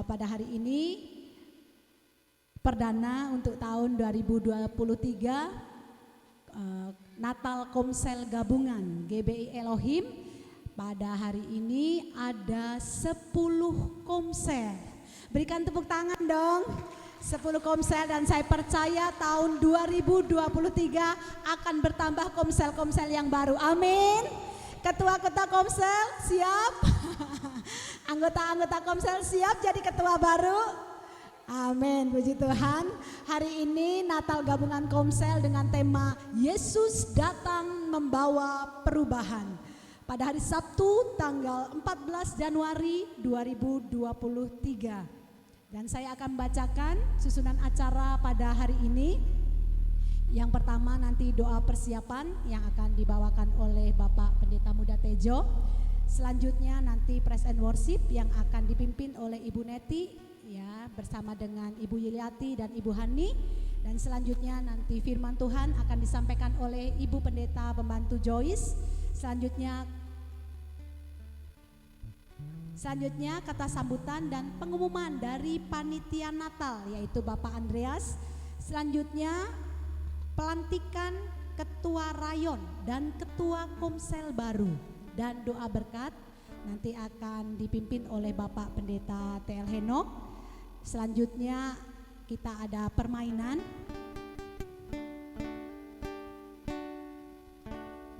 Pada hari ini perdana untuk tahun 2023 Natal Komsel Gabungan GBI Elohim. Pada hari ini ada 10 komsel. Berikan tepuk tangan dong. 10 komsel, dan saya percaya tahun 2023 akan bertambah komsel-komsel yang baru. Amin. Ketua-ketua komsel siap? Anggota-anggota komsel siap jadi ketua baru? Amin, puji Tuhan. Hari ini Natal Gabungan Komsel dengan tema Yesus datang membawa perubahan. Pada hari Sabtu tanggal 14 Januari 2023. Dan saya akan bacakan susunan acara pada hari ini. Yang pertama nanti doa persiapan yang akan dibawakan oleh Bapak Pendeta Muda Tejo. Selanjutnya nanti praise and worship yang akan dipimpin oleh Ibu Neti ya, bersama dengan Ibu Yuliati dan Ibu Hani. Dan selanjutnya nanti firman Tuhan akan disampaikan oleh Ibu Pendeta Pembantu Joyce. Selanjutnya kata sambutan dan pengumuman dari panitia Natal yaitu Bapak Andreas. Selanjutnya pelantikan ketua rayon dan ketua komsel baru dan doa berkat nanti akan dipimpin oleh Bapak Pendeta TL Henok. Selanjutnya kita ada permainan,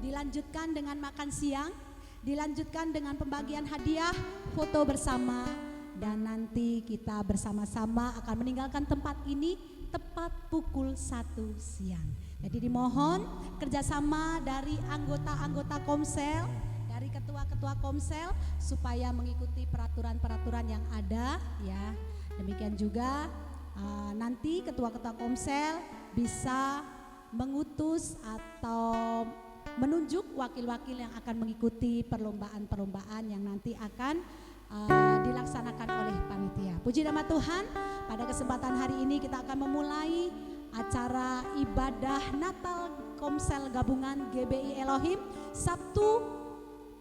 dilanjutkan dengan makan siang, dilanjutkan dengan pembagian hadiah, foto bersama, dan nanti kita bersama-sama akan meninggalkan tempat ini tepat pukul 1 siang. Jadi dimohon kerjasama dari anggota-anggota komsel, dari ketua-ketua komsel supaya mengikuti peraturan-peraturan yang ada ya. Demikian juga nanti ketua-ketua komsel bisa mengutus atau menunjuk wakil-wakil yang akan mengikuti perlombaan-perlombaan yang nanti akan dilaksanakan oleh panitia. Puji nama Tuhan, pada kesempatan hari ini kita akan memulai acara ibadah Natal Komsel Gabungan GBI Elohim Sabtu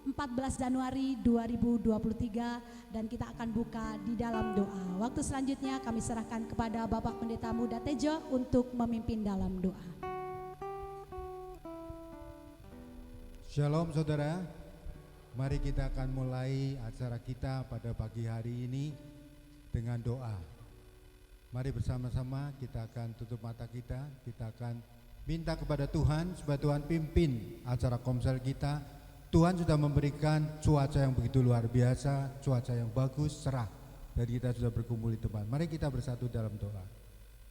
14 Januari 2023, dan kita akan buka di dalam doa. Waktu selanjutnya kami serahkan kepada Bapak Pendeta Muda Tejo untuk memimpin dalam doa. Shalom saudara, mari kita akan mulai acara kita pada pagi hari ini dengan doa. Mari bersama-sama kita akan tutup mata kita akan minta kepada Tuhan supaya Tuhan pimpin acara komsel kita. Tuhan sudah memberikan cuaca yang begitu luar biasa, cuaca yang bagus, cerah, dan kita sudah berkumpul di tempat. Mari kita bersatu dalam doa.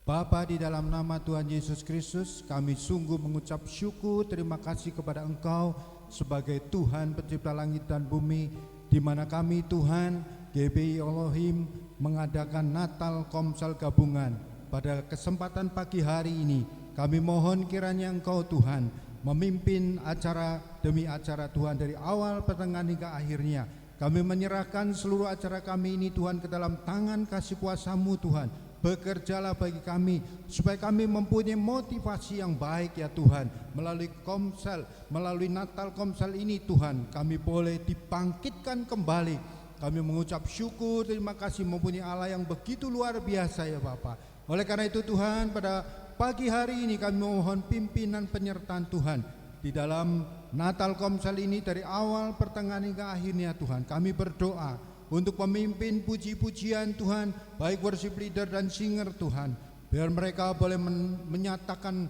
Bapa, di dalam nama Tuhan Yesus Kristus, kami sungguh mengucap syukur, terima kasih kepada Engkau sebagai Tuhan pencipta langit dan bumi, di mana kami Tuhan GBI Elohim mengadakan Natal Komsel Gabungan. Pada kesempatan pagi hari ini kami mohon kiranya Engkau Tuhan memimpin acara demi acara Tuhan dari awal, pertengahan hingga akhirnya. Kami menyerahkan seluruh acara kami ini Tuhan ke dalam tangan kasih kuasa-Mu Tuhan. Bekerjalah bagi kami supaya kami mempunyai motivasi yang baik ya Tuhan. Melalui komsel, melalui Natal Komsel ini Tuhan, kami boleh dibangkitkan kembali. Kami mengucap syukur, terima kasih mempunyai Allah yang begitu luar biasa ya Bapak. Oleh karena itu Tuhan, pada pagi hari ini kami mohon pimpinan penyertaan Tuhan di dalam Natal Komsel ini dari awal, pertengahan hingga akhirnya Tuhan. Kami berdoa untuk pemimpin puji-pujian Tuhan, baik worship leader dan singer Tuhan, biar mereka boleh menyatakan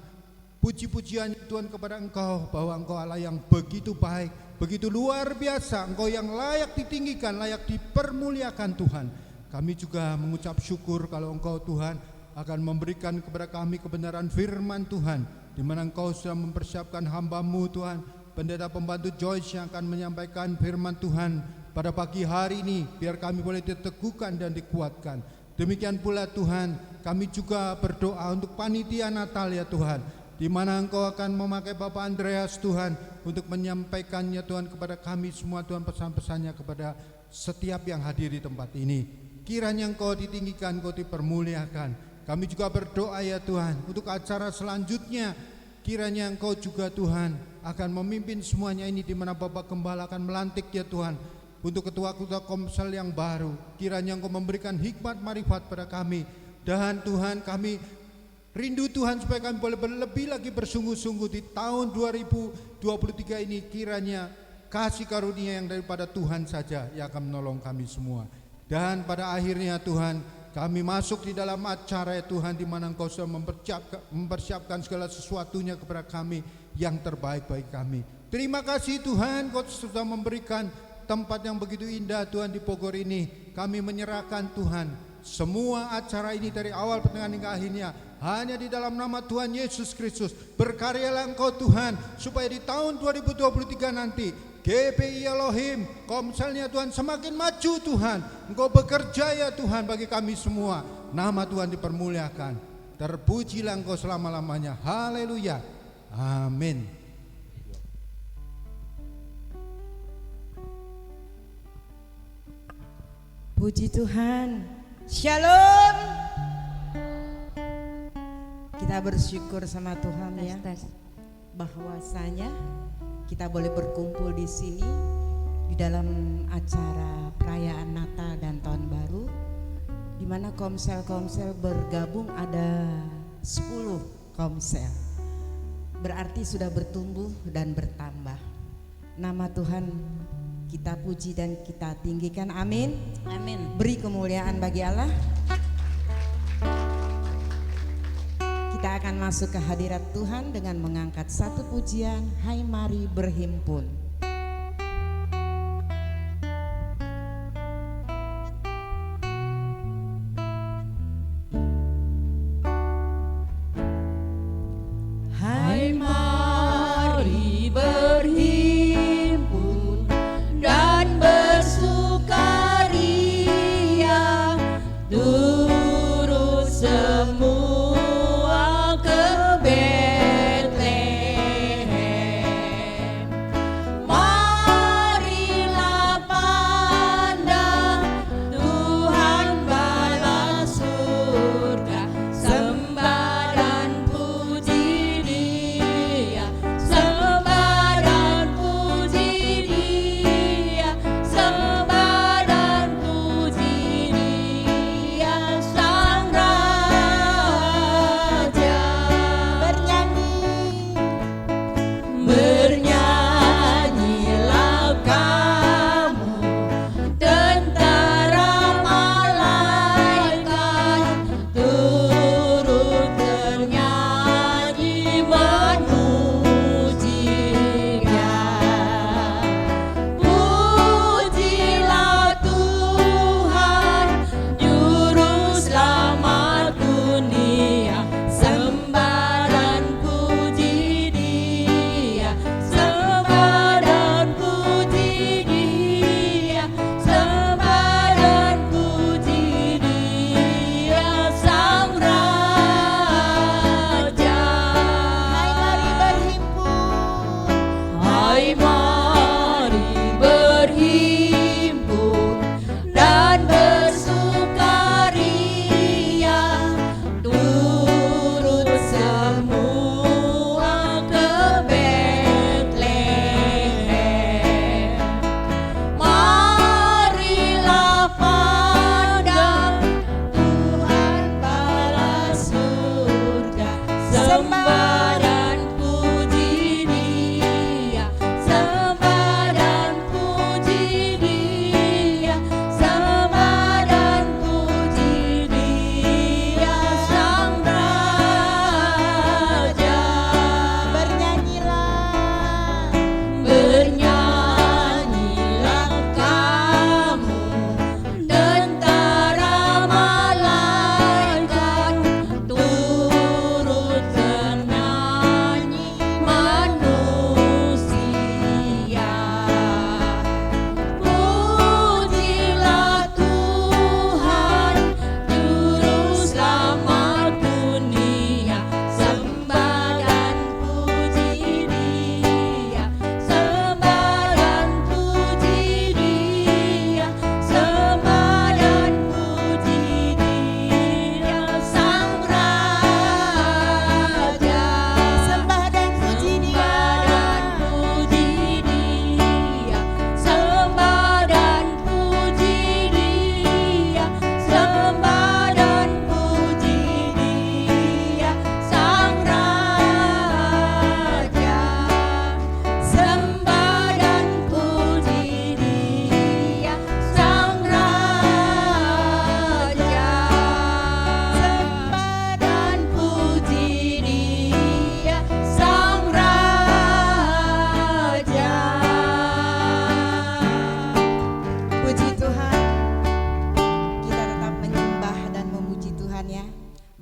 puji-pujian Tuhan kepada Engkau, bahwa Engkau Allah yang begitu baik, begitu luar biasa, Engkau yang layak ditinggikan, layak dipermuliakan Tuhan. Kami juga mengucap syukur kalau Engkau Tuhan akan memberikan kepada kami kebenaran firman Tuhan, di mana Engkau sudah mempersiapkan hamba-Mu Tuhan, Pendeta Pembantu Joyce yang akan menyampaikan firman Tuhan pada pagi hari ini, biar kami boleh diteguhkan dan dikuatkan. Demikian pula Tuhan, kami juga berdoa untuk panitia Natal ya Tuhan, di mana Engkau akan memakai Bapak Andreas Tuhan untuk menyampaikannya Tuhan kepada kami semua Tuhan, pesan-pesannya kepada setiap yang hadir di tempat ini. Kiranya Engkau ditinggikan, Engkau dipermuliakan. Kami juga berdoa ya Tuhan untuk acara selanjutnya, kiranya Engkau juga Tuhan akan memimpin semuanya ini, di mana Bapak Gembala akan melantik ya Tuhan untuk ketua-ketua Komsel yang baru. Kiranya Engkau memberikan hikmat marifat pada kami. Dan Tuhan, kami rindu Tuhan supaya kami boleh lebih lagi bersungguh-sungguh di tahun 2023 ini. Kiranya kasih karunia yang daripada Tuhan saja yang akan menolong kami semua. Dan pada akhirnya Tuhan, kami masuk di dalam acara ya Tuhan, di mana Engkau sudah mempersiapkan segala sesuatunya kepada kami yang terbaik bagi kami. Terima kasih Tuhan, Kau sudah memberikan tempat yang begitu indah Tuhan di Bogor ini. Kami menyerahkan Tuhan semua acara ini dari awal pertengahan hingga akhirnya hanya di dalam nama Tuhan Yesus Kristus. Berkaryalah Engkau Tuhan, supaya di tahun 2023 nanti GPI Elohim, Komselnya Tuhan semakin maju Tuhan. Engkau bekerja ya Tuhan bagi kami semua. Nama Tuhan dipermuliakan. Terpujilah Engkau selama-lamanya. Haleluya. Amin. Puji Tuhan. Shalom. Kita bersyukur sama Tuhan ya, bahwasanya kita boleh berkumpul di sini di dalam acara perayaan Natal dan Tahun Baru, di mana komsel-komsel bergabung ada 10 komsel. Berarti sudah bertumbuh dan bertambah. Nama Tuhan kita puji dan kita tinggikan, amin. Amin. Beri kemuliaan bagi Allah. Kita akan masuk ke hadirat Tuhan dengan mengangkat satu pujian, Hai Mari Berhimpun. Hai mari berhimpun dan bersukaria, turut semua ke Betlehem.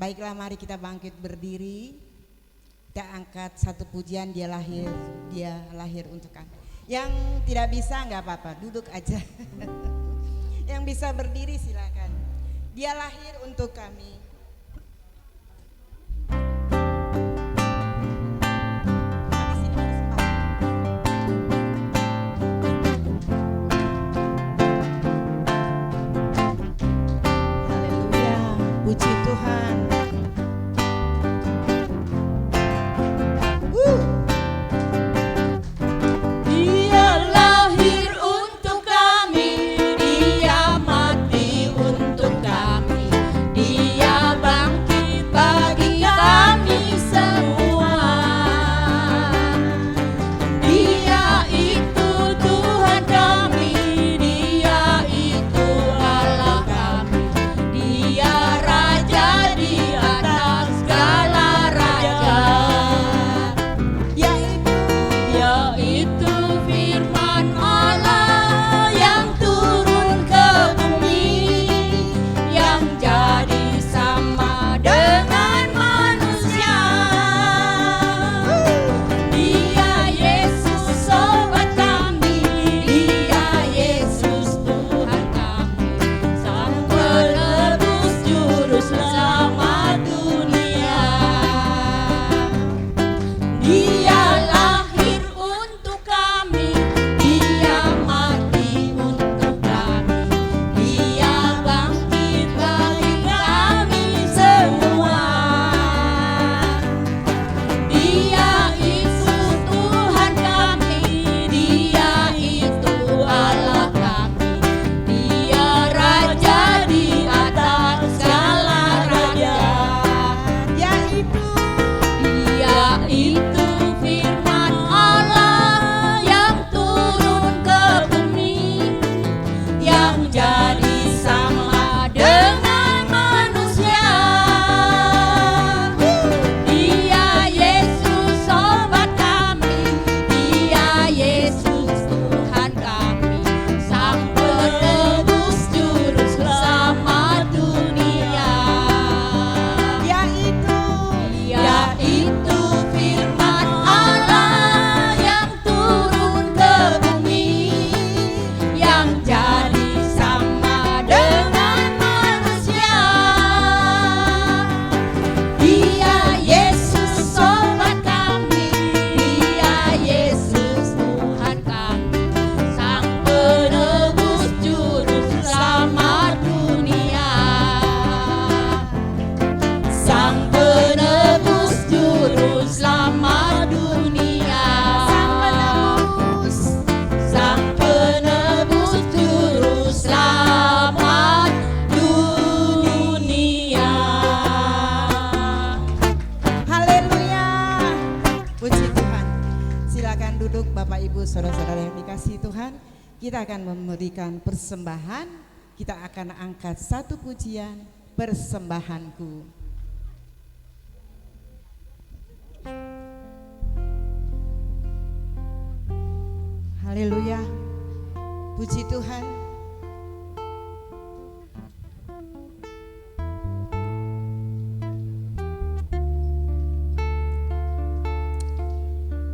Baiklah, mari kita bangkit berdiri. Kita angkat satu pujian, dia lahir untuk kami. Yang tidak bisa nggak apa-apa, duduk aja. Yang bisa berdiri silakan. Dia lahir untuk kami. Habis ini harus haleluya, puji Tuhan. Dia lahir untuk kami, Dia mati untuk kami, Dia bangkit bagi kami semua. Dia itu Tuhan kami, Dia itu Allah kami, Dia Raja di atas segala raja. Yaitu firman Allah yang turun ke bumi, yang jadi sama dengan manusia. Dia Yesus sobat kami, Dia Yesus Tuhan kami, Sang penebus juru selamat dunia. Dia lahir untuk kami, Dia mati untuk kami, Dia bangkit bagi kami semua. Dia itu Tuhan kami, Dia itu Allah kami, Dia Raja di atas segala raja. Dia itu firman Allah yang turun ke bumi, yang jadi sama dengan manusia. Dia Yesus sobat kami, Dia Yesus Tuhan kami, Sang penebus juru selamat dunia. Yaitu firman Allah yang turun ke bumi, yang jadi sama dengan manusia. Dia Yesus sobat kami, Dia Yesus Tuhan kami, Sang penebus juru selamat dunia. Sang penebus juru selamat dunia. Sang penebus juru selamat dunia. Haleluya, puji Tuhan. Silakan duduk Bapak Ibu saudara-saudara yang dikasihi Tuhan. Kita akan memberikan persembahan. Kita akan angkat satu pujian, persembahanku. Haleluya, puji Tuhan.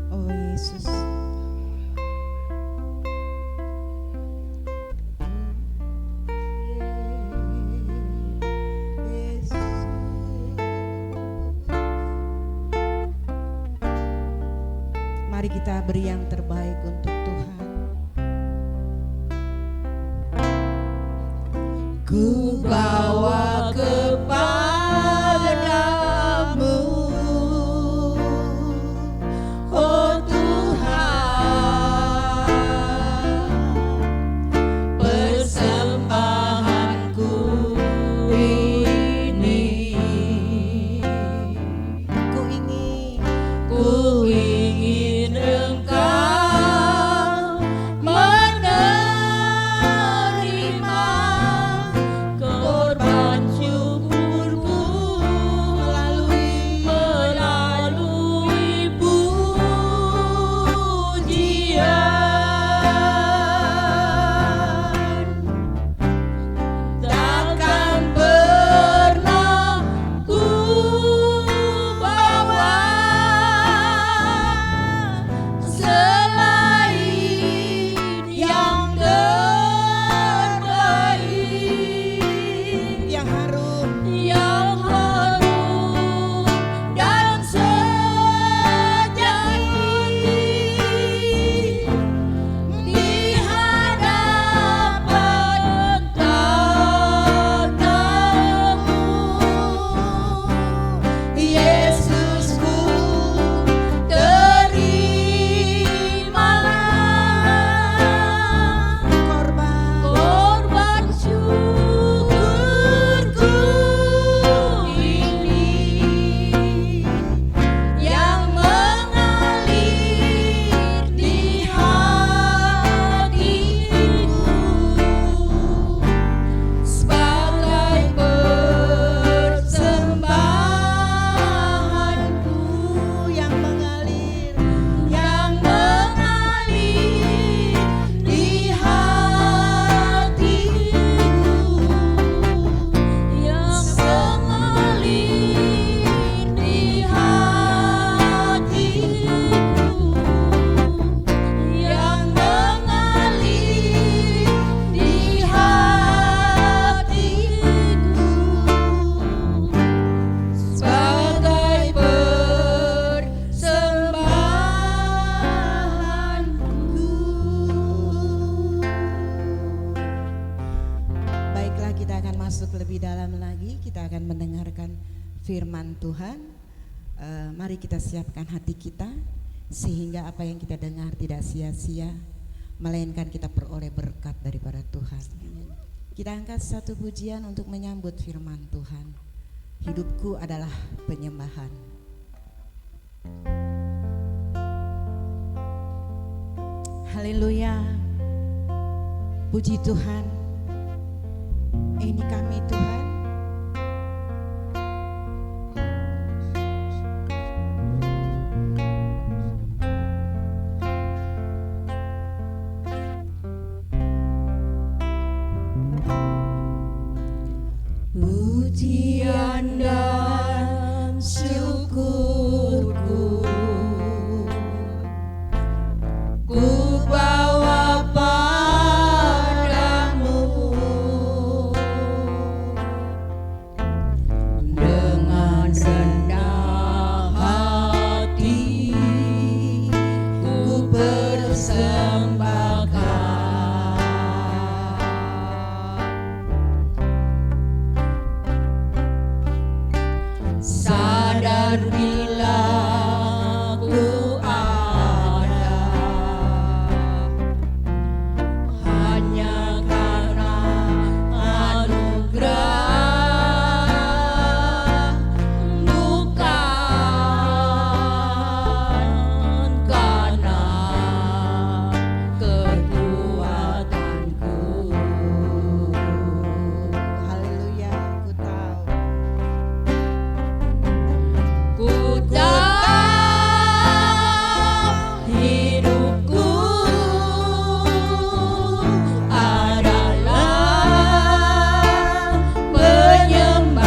Oh Yesus. Mari kita beri yang terbaik untuk Tuhan. Ku bawa kepadamu, oh Tuhan, persembahanku ini. Ku ingin Engkau menerima korban syukur masuk lebih dalam lagi, kita akan mendengarkan firman Tuhan. Mari kita siapkan hati kita sehingga apa yang kita dengar tidak sia-sia, melainkan kita peroleh berkat daripada Tuhan. Kita angkat satu pujian untuk menyambut firman Tuhan. Hidupku adalah penyembahan. Haleluya. Puji Tuhan. Ini kami Tuhan. Pujian dan syukurku ku bawa padamu, dengan rendah hati ku persembahkan. Sadar bila ku ada hanya karena anugerah, bukan karena kekuatanku. Haleluya, ku tahu. Ku tahu hidupku adalah penyembahan.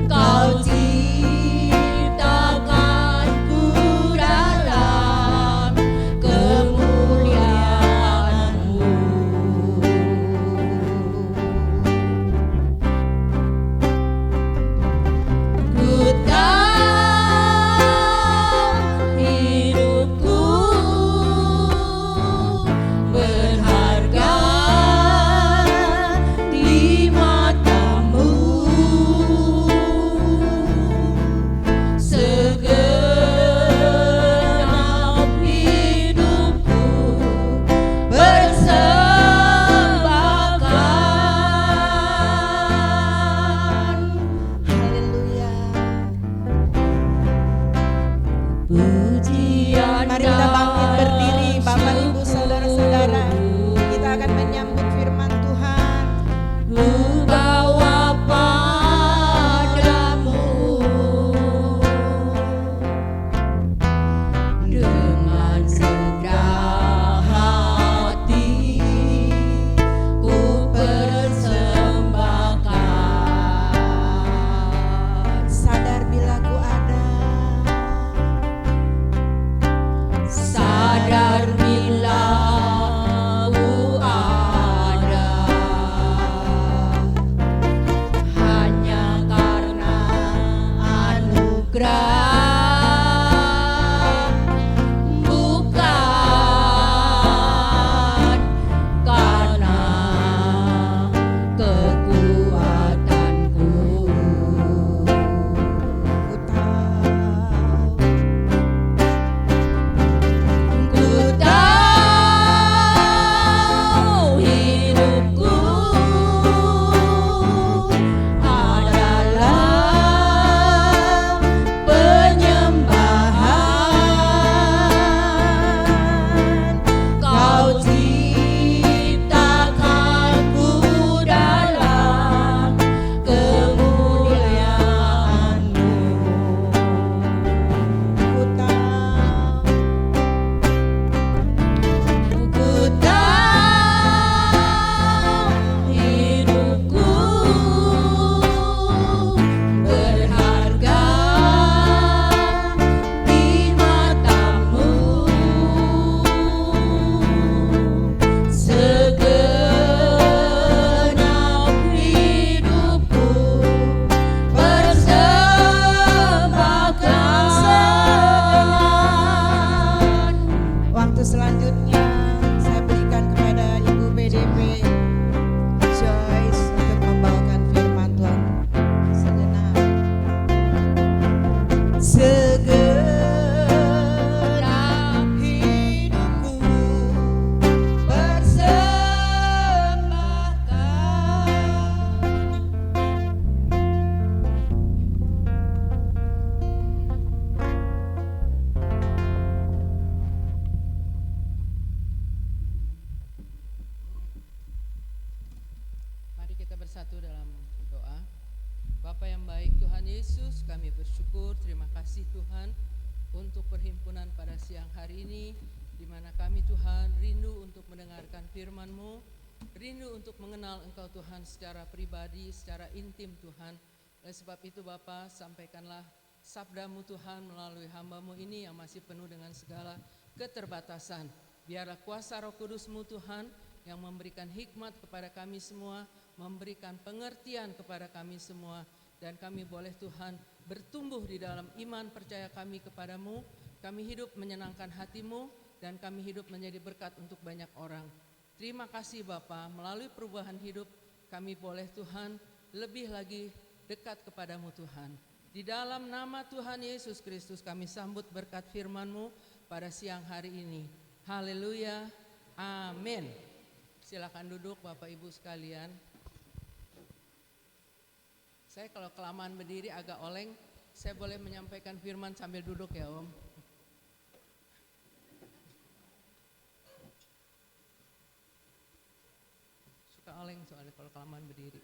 Kau ciptakanku dalam kemuliaan-Mu. Ku tahu hidupku berharga di mata-Mu. Segenap hidupku persembahkan. Haleluya. Pujian Mari kita bangkit berdiri, Bapak Ibu Saudara-saudara. Kita akan menyambut firman Tuhan. ku bawa padamu, dengan rendah hati ku persembahkan. Sadar bila ku ada. Sadar bila ku ada hanya karena anugerah, bukan karena kekuatanku. Ku tahu. Ku tahu hidupku adalah penyembahan. Kau ciptakanku dalam kemuliaan-Mu. Ku tahu. Ku tahu hidupku berharga di mata-Mu. Segenap hidupku persembahkan. Waktu selanjutnya saya berikan kepada Ibu PD Bapa yang baik, Tuhan Yesus, kami bersyukur, terima kasih Tuhan untuk perhimpunan pada siang hari ini, di mana kami Tuhan rindu untuk mendengarkan firman-Mu, rindu untuk mengenal Engkau Tuhan secara pribadi, secara intim Tuhan. Oleh sebab itu Bapa, sampaikanlah sabda-Mu Tuhan melalui hamba-Mu ini yang masih penuh dengan segala keterbatasan. Biarlah kuasa Roh Kudus-Mu Tuhan yang memberikan hikmat kepada kami semua, memberikan pengertian kepada kami semua, dan kami boleh Tuhan bertumbuh di dalam iman percaya kami kepadamu. Kami hidup menyenangkan hati-Mu, dan kami hidup menjadi berkat untuk banyak orang. Terima kasih Bapa, melalui perubahan hidup kami boleh Tuhan lebih lagi dekat kepadamu Tuhan. Di dalam nama Tuhan Yesus Kristus kami sambut berkat firman-Mu pada siang hari ini. Haleluya, amin. Silakan duduk Bapak Ibu sekalian. Saya kalau kelamaan berdiri agak oleng, saya boleh menyampaikan firman sambil duduk ya Om. Suka oleng soalnya kalau kelamaan berdiri.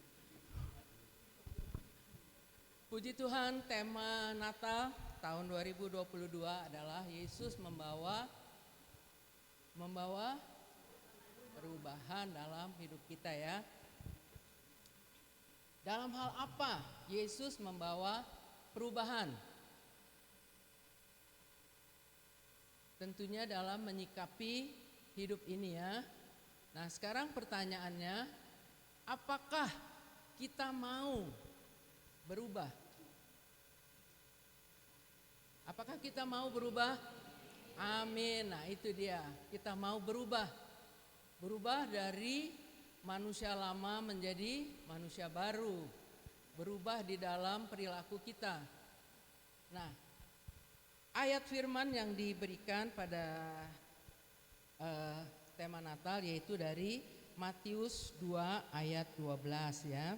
Puji Tuhan, tema Natal tahun 2022 adalah Yesus membawa perubahan dalam hidup kita ya. Dalam hal apa Yesus membawa perubahan? Tentunya dalam menyikapi hidup ini ya. Nah sekarang pertanyaannya, apakah kita mau berubah? Apakah kita mau berubah? Amin. Nah itu dia, kita mau berubah. Berubah dari manusia lama menjadi manusia baru. Berubah di dalam perilaku kita. Nah, ayat firman yang diberikan pada tema Natal yaitu dari Matius 2 ayat 12 ya.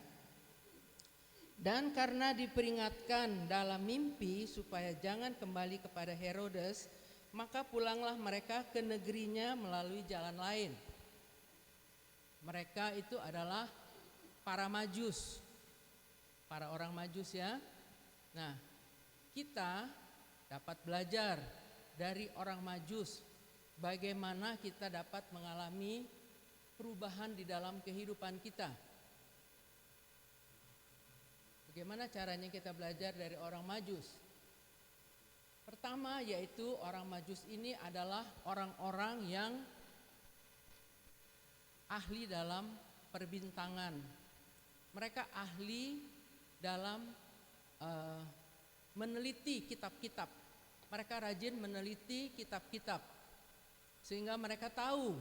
Dan karena diperingatkan dalam mimpi supaya jangan kembali kepada Herodes, maka pulanglah mereka ke negerinya melalui jalan lain. Mereka itu adalah para Majus, para orang Majus ya. Nah, kita dapat belajar dari orang Majus bagaimana kita dapat mengalami perubahan di dalam kehidupan kita. Bagaimana caranya kita belajar dari orang Majus? Pertama yaitu orang Majus ini adalah orang-orang yang ahli dalam perbintangan. Mereka ahli dalam meneliti kitab-kitab. Mereka rajin meneliti kitab-kitab. Sehingga mereka tahu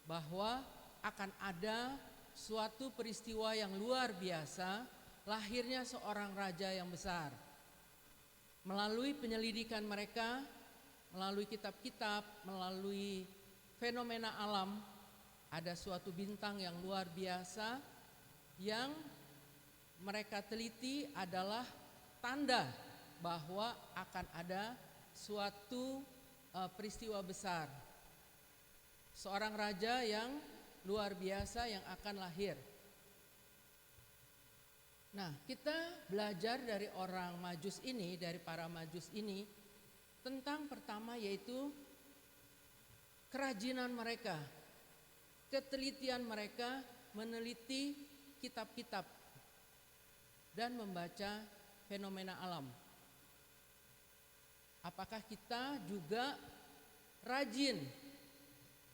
bahwa akan ada suatu peristiwa yang luar biasa, lahirnya seorang raja yang besar. Melalui penyelidikan mereka, melalui kitab-kitab, melalui fenomena alam, ada suatu bintang yang luar biasa yang mereka teliti adalah tanda bahwa akan ada suatu peristiwa besar. Seorang raja yang luar biasa yang akan lahir. Nah, kita belajar dari orang Majus ini, dari para Majus ini, tentang pertama yaitu kerajinan mereka, ketelitian mereka meneliti kitab-kitab dan membaca fenomena alam. Apakah kita juga rajin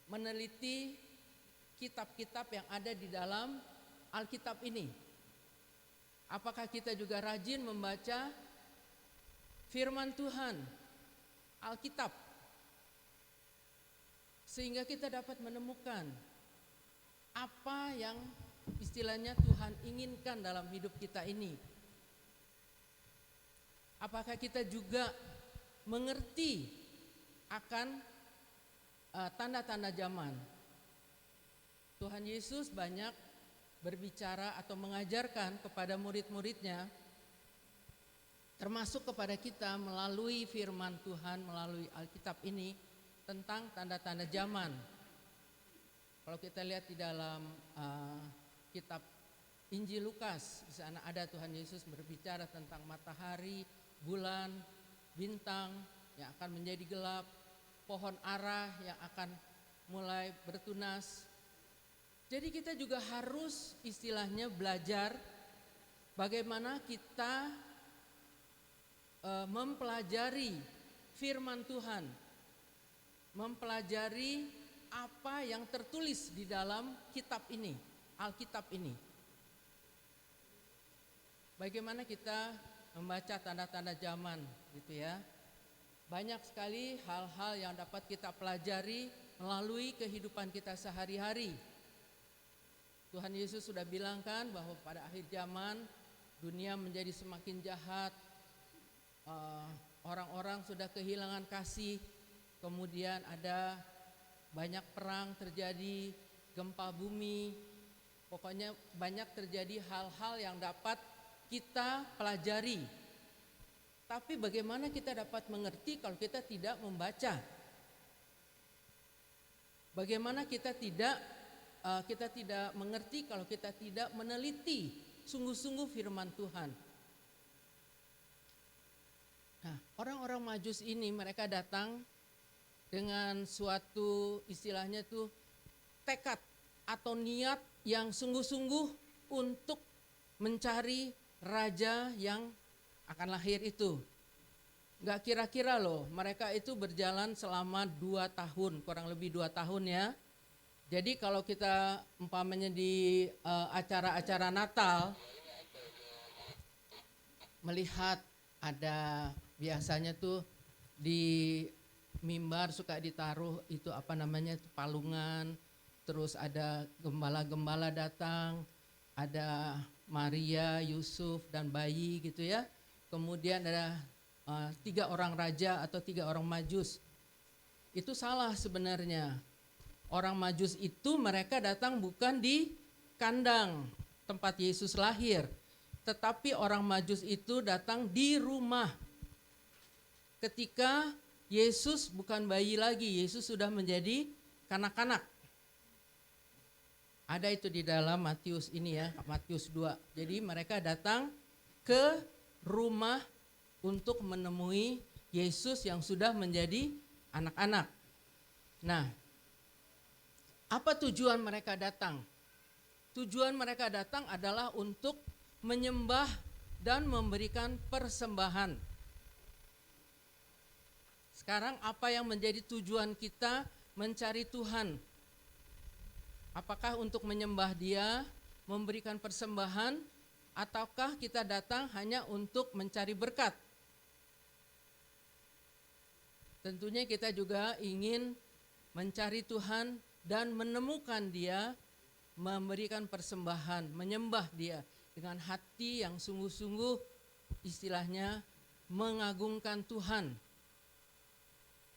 meneliti kitab-kitab yang ada di dalam Alkitab ini? Apakah kita juga rajin membaca firman Tuhan, Alkitab, sehingga kita dapat menemukan apa yang istilahnya Tuhan inginkan dalam hidup kita ini? Apakah kita juga mengerti akan tanda-tanda zaman? Tuhan Yesus banyak berbicara atau mengajarkan kepada murid-muridnya, termasuk kepada kita melalui firman Tuhan, melalui Alkitab ini, tentang tanda-tanda zaman. Kalau kita lihat di dalam kitab Injil Lukas, di sana ada Tuhan Yesus berbicara tentang matahari, bulan, bintang yang akan menjadi gelap, pohon ara yang akan mulai bertunas. Jadi kita juga harus istilahnya belajar bagaimana kita mempelajari firman Tuhan, mempelajari apa yang tertulis di dalam kitab ini, Alkitab ini. Bagaimana kita membaca tanda-tanda zaman gitu ya. Banyak sekali hal-hal yang dapat kita pelajari melalui kehidupan kita sehari-hari. Tuhan Yesus sudah bilang kan bahwa pada akhir zaman dunia menjadi semakin jahat, orang-orang sudah kehilangan kasih, kemudian ada banyak perang terjadi, gempa bumi, pokoknya banyak terjadi hal-hal yang dapat kita pelajari. Tapi bagaimana kita dapat mengerti kalau kita tidak membaca? Bagaimana kita tidak mengerti kalau kita tidak meneliti sungguh-sungguh firman Tuhan? Nah, orang-orang Majus ini mereka datang dengan suatu istilahnya tuh tekad atau niat yang sungguh-sungguh untuk mencari raja yang akan lahir itu. Gak kira-kira loh, mereka itu berjalan selama 2 tahun, kurang lebih 2 tahun ya. Jadi kalau kita umpamanya di acara-acara Natal, melihat ada biasanya tuh di mimbar suka ditaruh itu apa namanya palungan, terus ada gembala-gembala datang, ada Maria, Yusuf dan bayi gitu ya. Kemudian ada 3 orang raja atau 3 orang Majus. Itu salah sebenarnya. Orang Majus itu mereka datang bukan di kandang tempat Yesus lahir, tetapi orang Majus itu datang di rumah. Ketika Yesus bukan bayi lagi, Yesus sudah menjadi kanak-kanak. Ada itu di dalam Matius ini ya, Matius 2. Jadi mereka datang ke rumah untuk menemui Yesus yang sudah menjadi anak-anak. Nah, apa tujuan mereka datang? Tujuan mereka datang adalah untuk menyembah dan memberikan persembahan. Sekarang apa yang menjadi tujuan kita mencari Tuhan? Apakah untuk menyembah Dia, memberikan persembahan, ataukah kita datang hanya untuk mencari berkat? Tentunya kita juga ingin mencari Tuhan dan menemukan Dia, memberikan persembahan, menyembah Dia dengan hati yang sungguh-sungguh istilahnya mengagungkan Tuhan.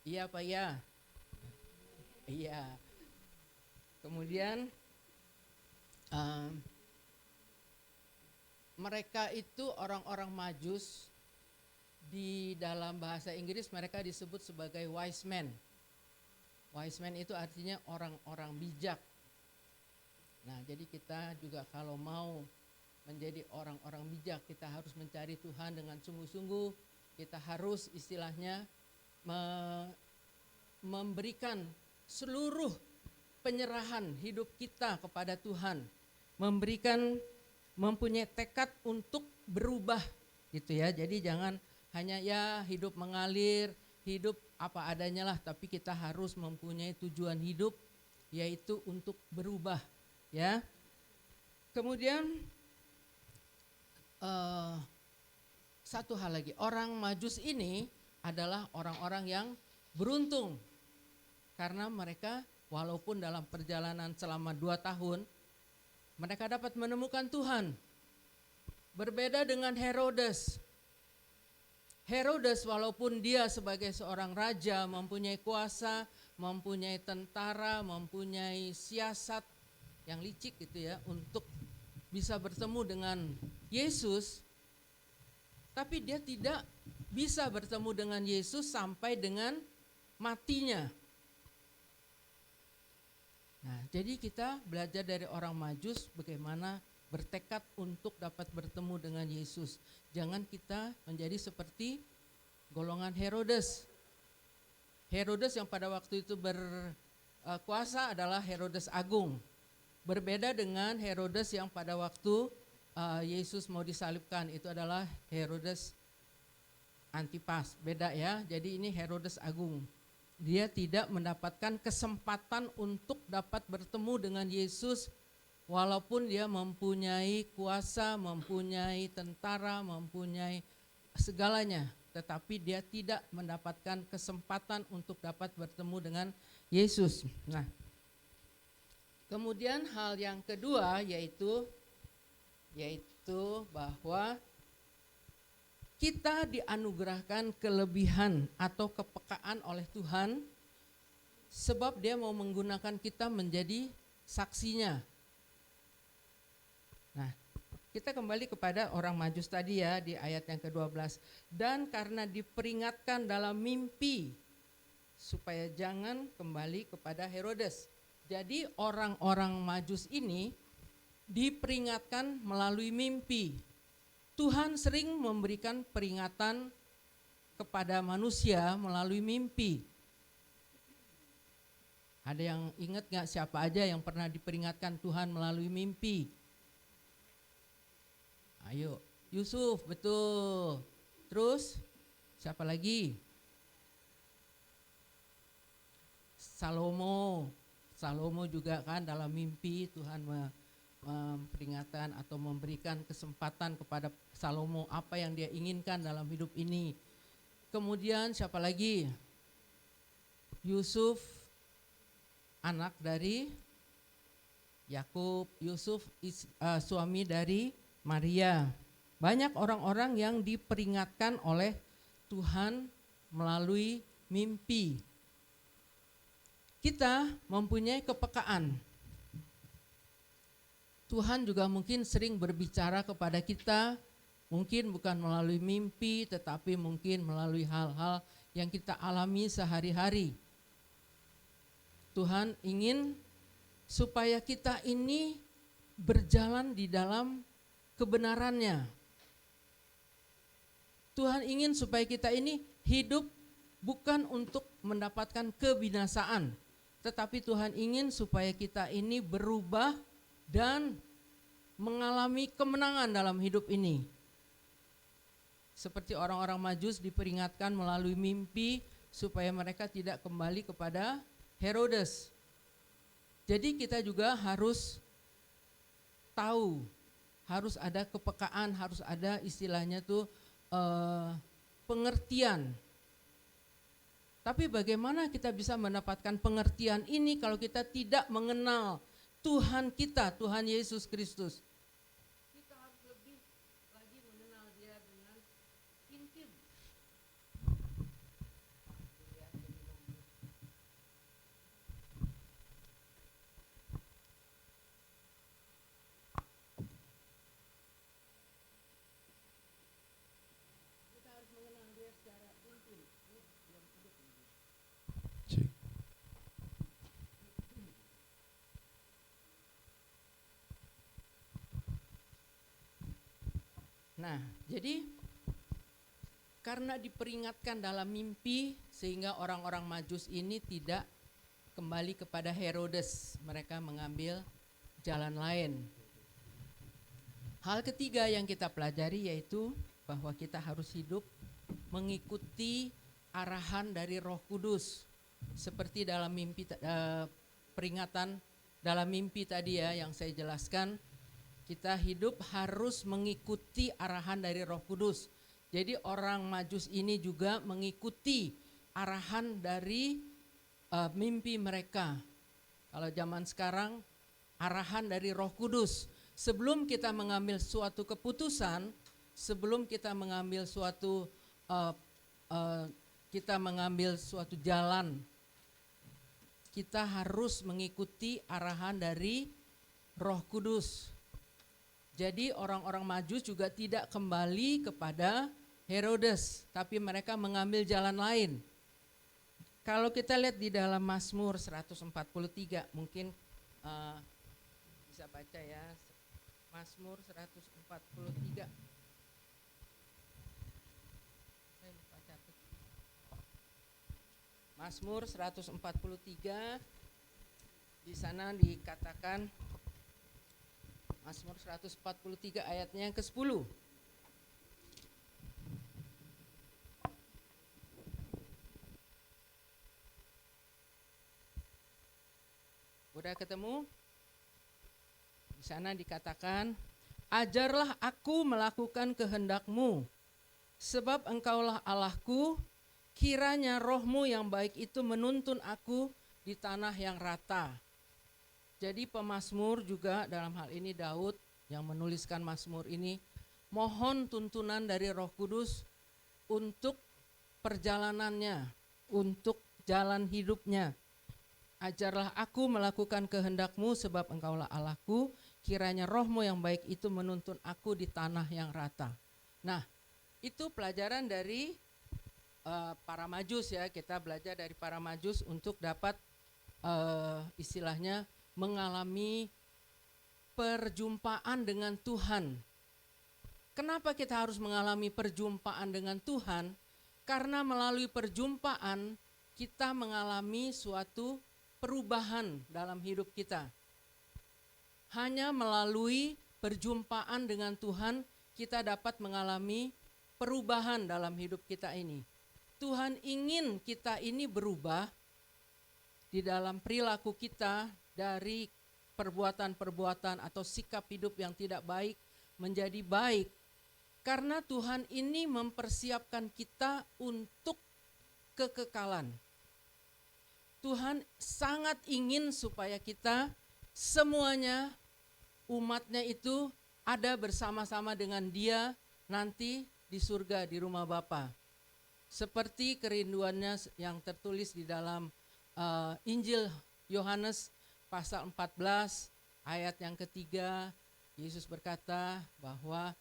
Iya Pak ya? Iya. Kemudian mereka itu orang-orang Majus, di dalam bahasa Inggris mereka disebut sebagai wise men. Wise men itu artinya orang-orang bijak. Nah, jadi kita juga kalau mau menjadi orang-orang bijak, kita harus mencari Tuhan dengan sungguh-sungguh. Kita harus istilahnya memberikan seluruh penyerahan hidup kita kepada Tuhan, mempunyai tekad untuk berubah gitu ya. Jadi jangan hanya ya hidup mengalir, hidup apa adanya lah, tapi kita harus mempunyai tujuan hidup, yaitu untuk berubah ya. Kemudian satu hal lagi, orang Majus ini adalah orang-orang yang beruntung karena mereka walaupun dalam perjalanan selama 2 tahun mereka dapat menemukan Tuhan. Berbeda dengan Herodes. Herodes walaupun dia sebagai seorang raja mempunyai kuasa, mempunyai tentara, mempunyai siasat yang licik gitu ya untuk bisa bertemu dengan Yesus, tapi dia tidak bisa bertemu dengan Yesus sampai dengan matinya. Nah, jadi kita belajar dari orang Majus bagaimana bertekad untuk dapat bertemu dengan Yesus. Jangan kita menjadi seperti golongan Herodes. Herodes yang pada waktu itu berkuasa adalah Herodes Agung. Berbeda dengan Herodes yang pada waktu Yesus mau disalibkan, itu adalah Herodes Antipas. Beda ya, jadi ini Herodes Agung. Dia tidak mendapatkan kesempatan untuk dapat bertemu dengan Yesus walaupun dia mempunyai kuasa, mempunyai tentara, mempunyai segalanya. Tetapi dia tidak mendapatkan kesempatan untuk dapat bertemu dengan Yesus. Nah, kemudian hal yang kedua yaitu bahwa kita dianugerahkan kelebihan atau kepekaan oleh Tuhan sebab dia mau menggunakan kita menjadi saksinya. Nah, kita kembali kepada orang Majus tadi ya di ayat yang ke-12. Dan karena diperingatkan dalam mimpi supaya jangan kembali kepada Herodes. Jadi orang-orang Majus ini diperingatkan melalui mimpi. Tuhan sering memberikan peringatan kepada manusia melalui mimpi. Ada yang ingat gak siapa aja yang pernah diperingatkan Tuhan melalui mimpi? Ayo, Yusuf, betul. Terus siapa lagi? Salomo juga kan dalam mimpi Tuhan memperingatkan atau memberikan kesempatan kepada Salomo apa yang dia inginkan dalam hidup ini. Kemudian siapa lagi? Yusuf, anak dari Yakub. Yusuf suami dari Maria. Banyak orang-orang yang diperingatkan oleh Tuhan melalui mimpi. Kita mempunyai kepekaan. Tuhan juga mungkin sering berbicara kepada kita, mungkin bukan melalui mimpi, tetapi mungkin melalui hal-hal yang kita alami sehari-hari. Tuhan ingin supaya kita ini berjalan di dalam kebenarannya. Tuhan ingin supaya kita ini hidup bukan untuk mendapatkan kebinasaan, tetapi Tuhan ingin supaya kita ini berubah dan mengalami kemenangan dalam hidup ini. Seperti orang-orang Majus diperingatkan melalui mimpi supaya mereka tidak kembali kepada Herodes. Jadi kita juga harus tahu, harus ada kepekaan, harus ada istilahnya tuh pengertian. Tapi bagaimana kita bisa mendapatkan pengertian ini kalau kita tidak mengenal Tuhan kita, Tuhan Yesus Kristus? Kita harus lebih lagi mengenal Dia dengan intim. Kita harus mengenal Dia secara intim. Cik. Nah, jadi karena diperingatkan dalam mimpi sehingga orang-orang Majus ini tidak kembali kepada Herodes, mereka mengambil jalan lain. Hal ketiga yang kita pelajari yaitu bahwa kita harus hidup mengikuti arahan dari Roh Kudus. Seperti dalam mimpi peringatan dalam mimpi tadi ya yang saya jelaskan, kita hidup harus mengikuti arahan dari Roh Kudus. Jadi orang Majus ini juga mengikuti arahan dari mimpi mereka. Kalau zaman sekarang arahan dari Roh Kudus. Sebelum kita mengambil suatu keputusan, sebelum kita mengambil suatu jalan, kita harus mengikuti arahan dari Roh Kudus. Jadi orang-orang Majus juga tidak kembali kepada Herodes, tapi mereka mengambil jalan lain. Kalau kita lihat di dalam Mazmur 143, mungkin bisa baca ya. Mazmur 143. Saya lupa catat. Mazmur 143, di sana dikatakan, Mazmur 143 ayatnya yang ke-10. Udah ketemu? Di sana dikatakan, ajarlah aku melakukan kehendak-Mu, sebab Engkaulah Allahku, kiranya roh-Mu yang baik itu menuntun aku di tanah yang rata. Jadi pemazmur juga dalam hal ini Daud yang menuliskan mazmur ini, mohon tuntunan dari Roh Kudus untuk perjalanannya, untuk jalan hidupnya. Ajarlah aku melakukan kehendak-Mu, sebab Engkaulah Allahku, kiranya roh-Mu yang baik itu menuntun aku di tanah yang rata. Nah, itu pelajaran dari para majus ya, kita belajar dari para majus untuk dapat istilahnya mengalami perjumpaan dengan Tuhan. Kenapa kita harus mengalami perjumpaan dengan Tuhan? Karena melalui perjumpaan kita mengalami suatu perubahan dalam hidup kita. Hanya melalui perjumpaan dengan Tuhan kita dapat mengalami perubahan dalam hidup kita ini. Tuhan ingin kita ini berubah di dalam perilaku kita dari perbuatan-perbuatan atau sikap hidup yang tidak baik menjadi baik. Karena Tuhan ini mempersiapkan kita untuk kekekalan. Tuhan sangat ingin supaya kita semuanya, umatnya itu ada bersama-sama dengan Dia nanti di surga, di rumah Bapa. Seperti kerinduannya yang tertulis di dalam Injil Yohanes pasal 14 ayat yang ketiga, Yesus berkata bahwa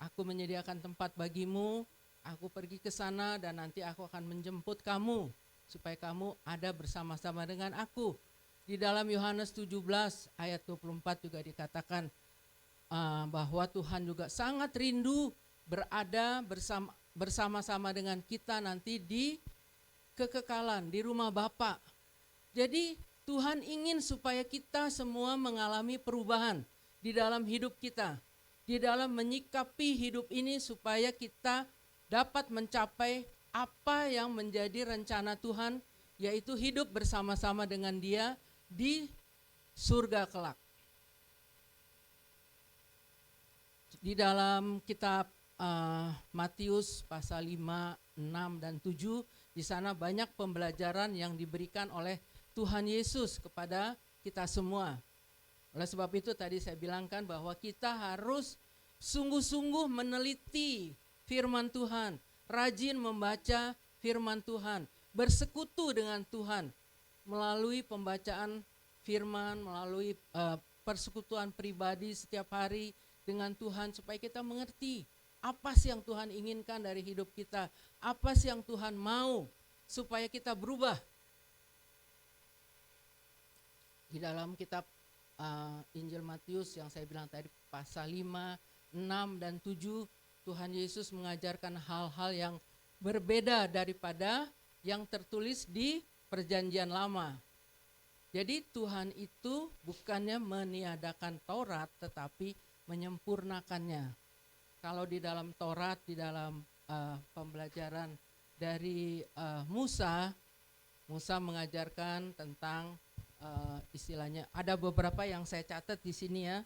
aku menyediakan tempat bagimu, aku pergi ke sana dan nanti aku akan menjemput kamu supaya kamu ada bersama-sama dengan aku. Di dalam Yohanes 17 ayat 24 juga dikatakan bahwa Tuhan juga sangat rindu berada bersama-sama dengan kita nanti di kekekalan, di rumah Bapa. Jadi Tuhan ingin supaya kita semua mengalami perubahan di dalam hidup kita, di dalam menyikapi hidup ini supaya kita dapat mencapai apa yang menjadi rencana Tuhan, yaitu hidup bersama-sama dengan Dia di surga kelak. Di dalam kitab Matius pasal 5, 6, dan 7, di sana banyak pembelajaran yang diberikan oleh Tuhan Yesus kepada kita semua. Oleh sebab itu tadi saya bilangkan bahwa kita harus sungguh-sungguh meneliti firman Tuhan, rajin membaca firman Tuhan, bersekutu dengan Tuhan melalui pembacaan firman, melalui persekutuan pribadi setiap hari dengan Tuhan supaya kita mengerti apa sih yang Tuhan inginkan dari hidup kita, apa sih yang Tuhan mau supaya kita berubah. Di dalam kitab Injil Matius yang saya bilang tadi pasal 5, 6, dan 7, Tuhan Yesus mengajarkan hal-hal yang berbeda daripada yang tertulis di Perjanjian Lama. Jadi Tuhan itu bukannya meniadakan Taurat tetapi menyempurnakannya. Kalau di dalam Taurat, di dalam pembelajaran dari Musa mengajarkan tentang istilahnya, ada beberapa yang saya catat di sini ya.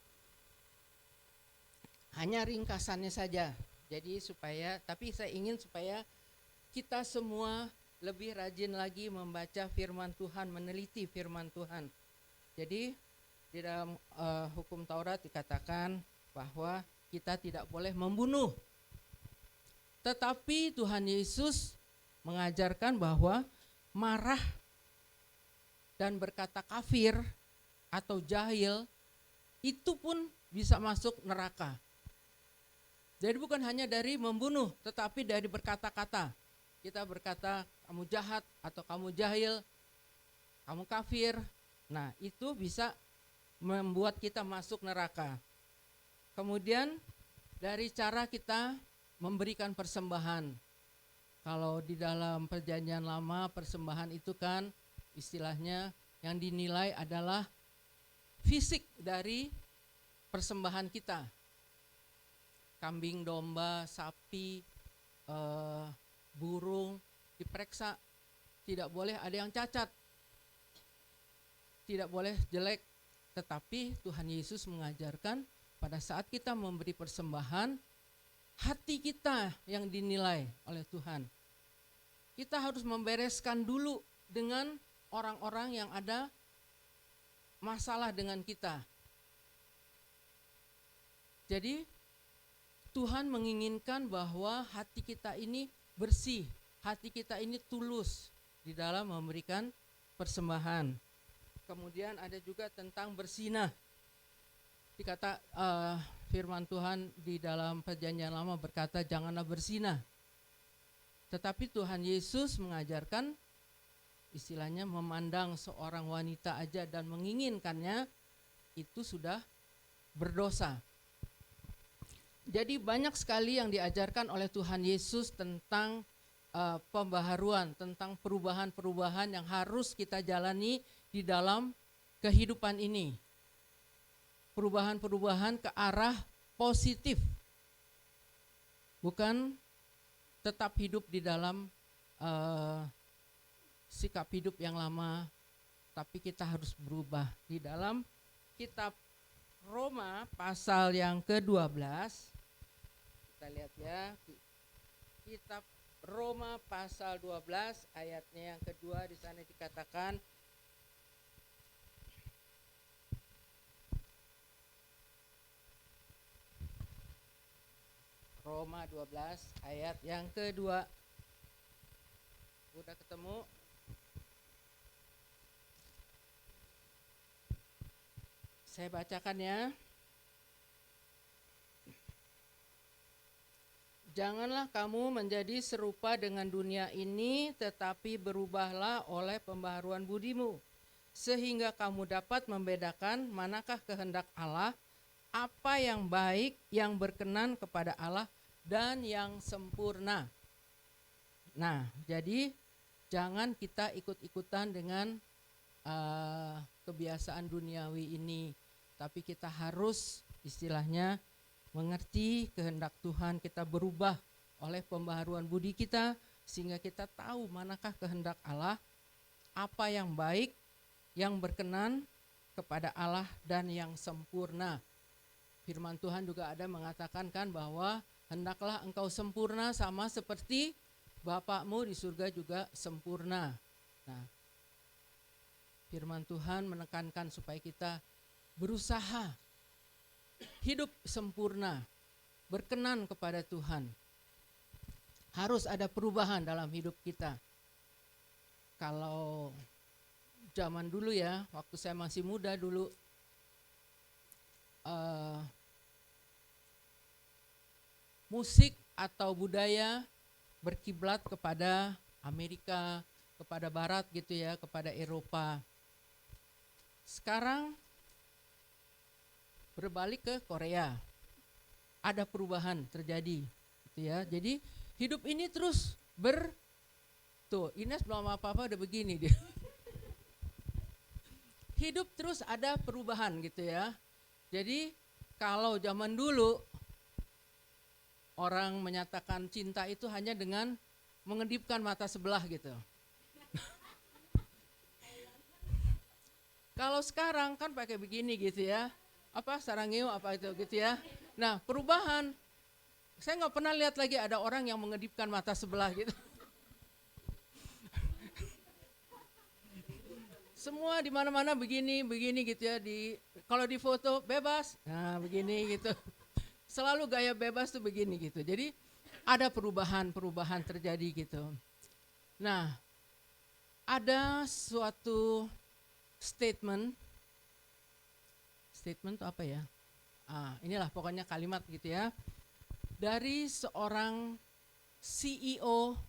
Hanya ringkasannya saja. Jadi tapi saya ingin supaya kita semua lebih rajin lagi membaca firman Tuhan, meneliti firman Tuhan. Jadi di dalam hukum Taurat dikatakan bahwa kita tidak boleh membunuh. Tetapi Tuhan Yesus mengajarkan bahwa marah dan berkata kafir atau jahil itu pun bisa masuk neraka. Jadi bukan hanya dari membunuh, tetapi dari berkata-kata. Kita berkata kamu jahat atau kamu jahil, kamu kafir. Nah, itu bisa membuat kita masuk neraka. Kemudian dari cara kita memberikan persembahan. Kalau di dalam perjanjian lama persembahan itu kan istilahnya yang dinilai adalah fisik dari persembahan kita. Kambing, domba, sapi, burung diperiksa, tidak boleh ada yang cacat, tidak boleh jelek. Tetapi Tuhan Yesus mengajarkan pada saat kita memberi persembahan, hati kita yang dinilai oleh Tuhan. Kita harus membereskan dulu dengan orang-orang yang ada masalah dengan kita. Jadi Tuhan menginginkan bahwa hati kita ini bersih, hati kita ini tulus di dalam memberikan persembahan. Kemudian ada juga tentang bersinah. Dikata firman Tuhan di dalam perjanjian lama berkata janganlah bersinah. Tetapi Tuhan Yesus mengajarkan istilahnya memandang seorang wanita aja dan menginginkannya itu sudah berdosa. Jadi banyak sekali yang diajarkan oleh Tuhan Yesus tentang pembaharuan, tentang perubahan-perubahan yang harus kita jalani di dalam kehidupan ini. Perubahan-perubahan ke arah positif. Bukan tetap hidup di dalam sikap hidup yang lama, tapi kita harus berubah. Di dalam kitab Roma pasal yang ke-12, kita lihat ya, kitab Roma pasal 12 ayatnya yang kedua di sana dikatakan Roma 12 ayat yang kedua. Udah ketemu? Saya bacakan ya. Janganlah kamu menjadi serupa dengan dunia ini, tetapi berubahlah oleh pembaharuan budimu, sehingga kamu dapat membedakan manakah kehendak Allah, apa yang baik, yang berkenan kepada Allah, dan yang sempurna. Nah, jadi jangan kita ikut-ikutan dengan kebiasaan duniawi ini, tapi kita harus istilahnya mengerti kehendak Tuhan, kita berubah oleh pembaharuan budi kita, sehingga kita tahu manakah kehendak Allah, apa yang baik, yang berkenan kepada Allah, dan yang sempurna. Firman Tuhan juga ada mengatakan kan bahwa hendaklah engkau sempurna sama seperti Bapakmu di surga juga sempurna. Nah, firman Tuhan menekankan supaya kita berusaha hidup sempurna, berkenan kepada Tuhan. Harus ada perubahan dalam hidup kita. Kalau zaman dulu ya, waktu saya masih muda dulu, musik atau budaya berkiblat kepada Amerika, kepada Barat gitu ya, kepada Eropa. Sekarang berbalik ke Korea, ada perubahan terjadi, gitu ya. Jadi hidup ini terus tuh Ines belum apa-apa udah begini dia. Hidup terus ada perubahan gitu ya. Jadi kalau zaman dulu orang menyatakan cinta itu hanya dengan mengedipkan mata sebelah gitu. Kalau sekarang kan pakai begini gitu ya. Apa sarangeo apa itu gitu ya. Nah, perubahan. Saya nggak pernah lihat lagi ada orang yang mengedipkan mata sebelah gitu. Semua di mana-mana begini gitu ya, kalau di foto bebas. Nah, begini gitu. Selalu gaya bebas tuh begini gitu. Jadi ada perubahan terjadi gitu. Nah, ada suatu statement itu apa ya? Inilah pokoknya kalimat gitu ya. Dari seorang CEO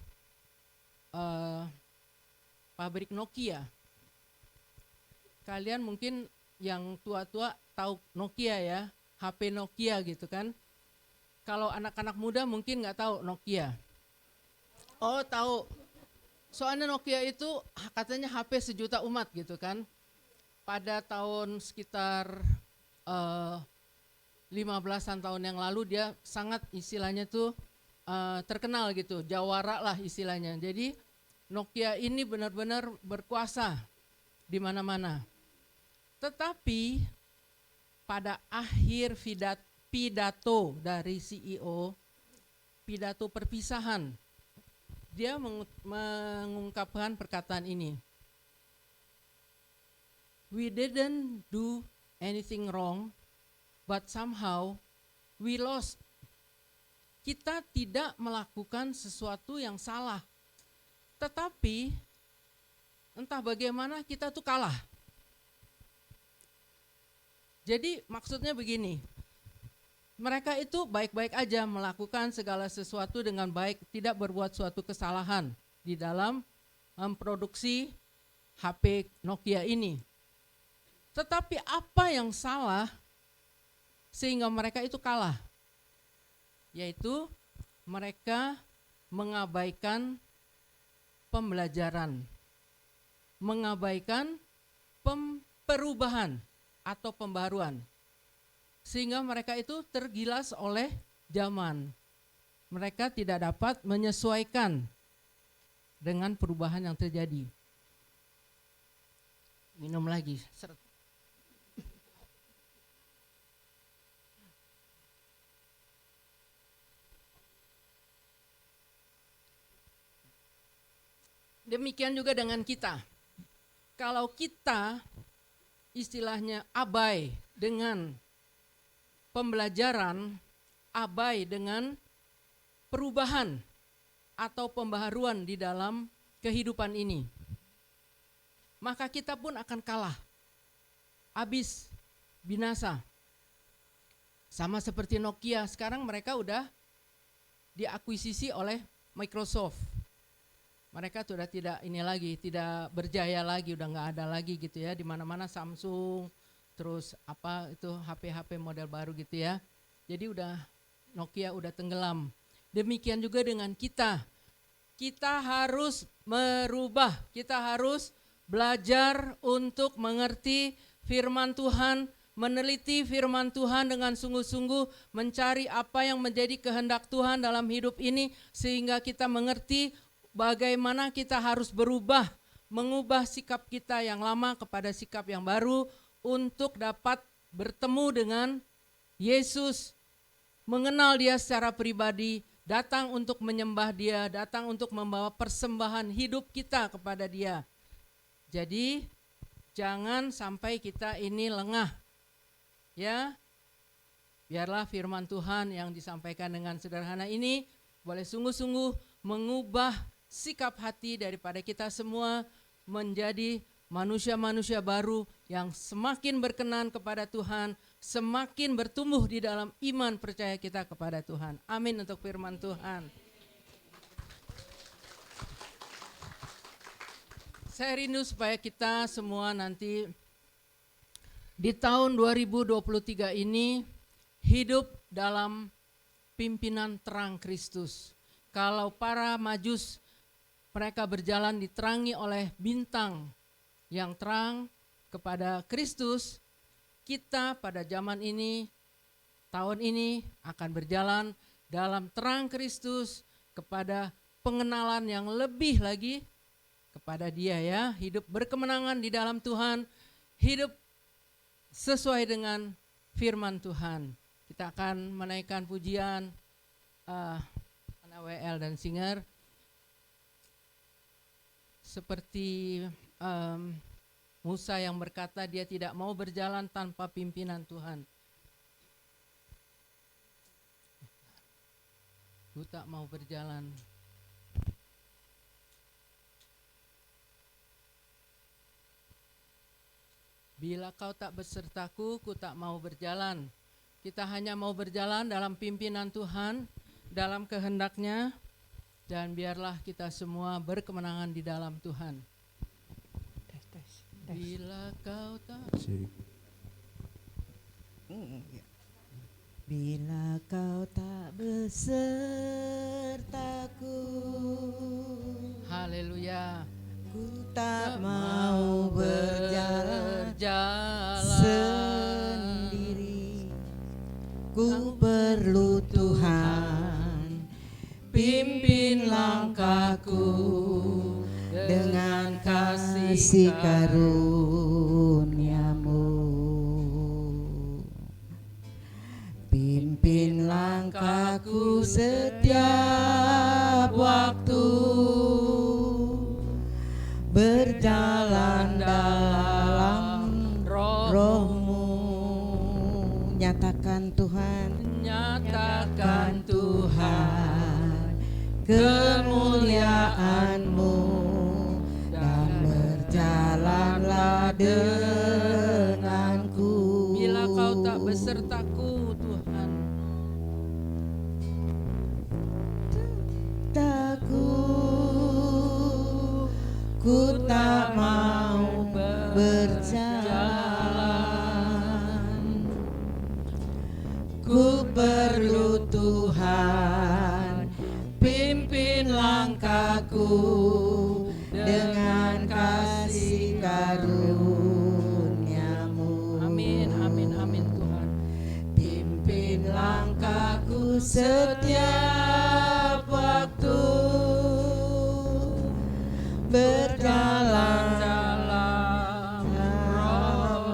pabrik Nokia. Kalian mungkin yang tua-tua tahu Nokia ya, HP Nokia gitu kan. Kalau anak-anak muda mungkin nggak tahu Nokia. Oh tahu, soalnya Nokia itu katanya HP sejuta umat gitu kan. Pada tahun sekitar 15-an tahun yang lalu dia sangat istilahnya tuh terkenal gitu, jawara lah istilahnya. Jadi Nokia ini benar-benar berkuasa di mana-mana. Tetapi pada akhir pidato dari CEO, pidato perpisahan, dia mengungkapkan perkataan ini. We didn't do anything wrong, but somehow we lost. Kita tidak melakukan sesuatu yang salah, tetapi entah bagaimana kita tuh kalah. Jadi maksudnya begini, mereka itu baik-baik aja melakukan segala sesuatu dengan baik, tidak berbuat suatu kesalahan di dalam memproduksi HP Nokia ini. Tetapi apa yang salah sehingga mereka itu kalah? Yaitu mereka mengabaikan pembelajaran, mengabaikan perubahan atau pembaruan. Sehingga mereka itu tergilas oleh zaman. Mereka tidak dapat menyesuaikan dengan perubahan yang terjadi. Minum lagi. Seret. Demikian juga dengan kita. Kalau kita istilahnya abai dengan pembelajaran, abai dengan perubahan atau pembaharuan di dalam kehidupan ini, maka kita pun akan kalah, habis, binasa. Sama seperti Nokia, sekarang mereka udah diakuisisi oleh Microsoft. Mereka sudah tidak ini lagi, tidak berjaya lagi, udah nggak ada lagi gitu ya. Di mana-mana Samsung, terus apa itu HP-HP model baru gitu ya. Jadi udah Nokia udah tenggelam. Demikian juga dengan kita. Kita harus merubah, kita harus belajar untuk mengerti firman Tuhan, meneliti firman Tuhan dengan sungguh-sungguh, mencari apa yang menjadi kehendak Tuhan dalam hidup ini, sehingga kita mengerti bagaimana kita harus berubah, mengubah sikap kita yang lama kepada sikap yang baru untuk dapat bertemu dengan Yesus, mengenal Dia secara pribadi, datang untuk menyembah Dia, datang untuk membawa persembahan hidup kita kepada Dia. Jadi jangan sampai kita ini lengah. Ya, biarlah firman Tuhan yang disampaikan dengan sederhana ini boleh sungguh-sungguh mengubah sikap hati daripada kita semua menjadi manusia-manusia baru yang semakin berkenan kepada Tuhan, semakin bertumbuh di dalam iman percaya kita kepada Tuhan. Amin untuk firman Tuhan. Saya rindu supaya kita semua nanti di tahun 2023 ini hidup dalam pimpinan terang Kristus. Kalau para Majus mereka berjalan diterangi oleh bintang yang terang kepada Kristus, kita pada zaman ini, tahun ini akan berjalan dalam terang Kristus kepada pengenalan yang lebih lagi kepada Dia ya. Hidup berkemenangan di dalam Tuhan, hidup sesuai dengan firman Tuhan. Kita akan menaikkan pujian WL dan Singer. Seperti Musa yang berkata dia tidak mau berjalan tanpa pimpinan Tuhan. Ku tak mau berjalan. Bila kau tak besertaku, ku tak mau berjalan. Kita hanya mau berjalan dalam pimpinan Tuhan, dalam kehendaknya, dan biarlah kita semua berkemenangan di dalam Tuhan. Bila kau tak Bila kau tak besertaku, Haleluya. ku tak mau berjalan sendiri. Ku perlu Tuhan, pimpin langkahku dengan kasih karuniamu. Pimpin langkahku setiap waktu, berjalan dalam roh-Mu. Nyatakan Tuhan, Nyatakan Tuhan kemuliaan-Mu, dan berjalanlah denganku. bila kau tak besertaku Tuhan. Ku tak mau berjalan. Ku perlu Tuhan, pimpin langkahku dengan kasih karuniamu. Amin, amin, amin Tuhan. Pimpin langkahku setiap waktu, berjalan Dalam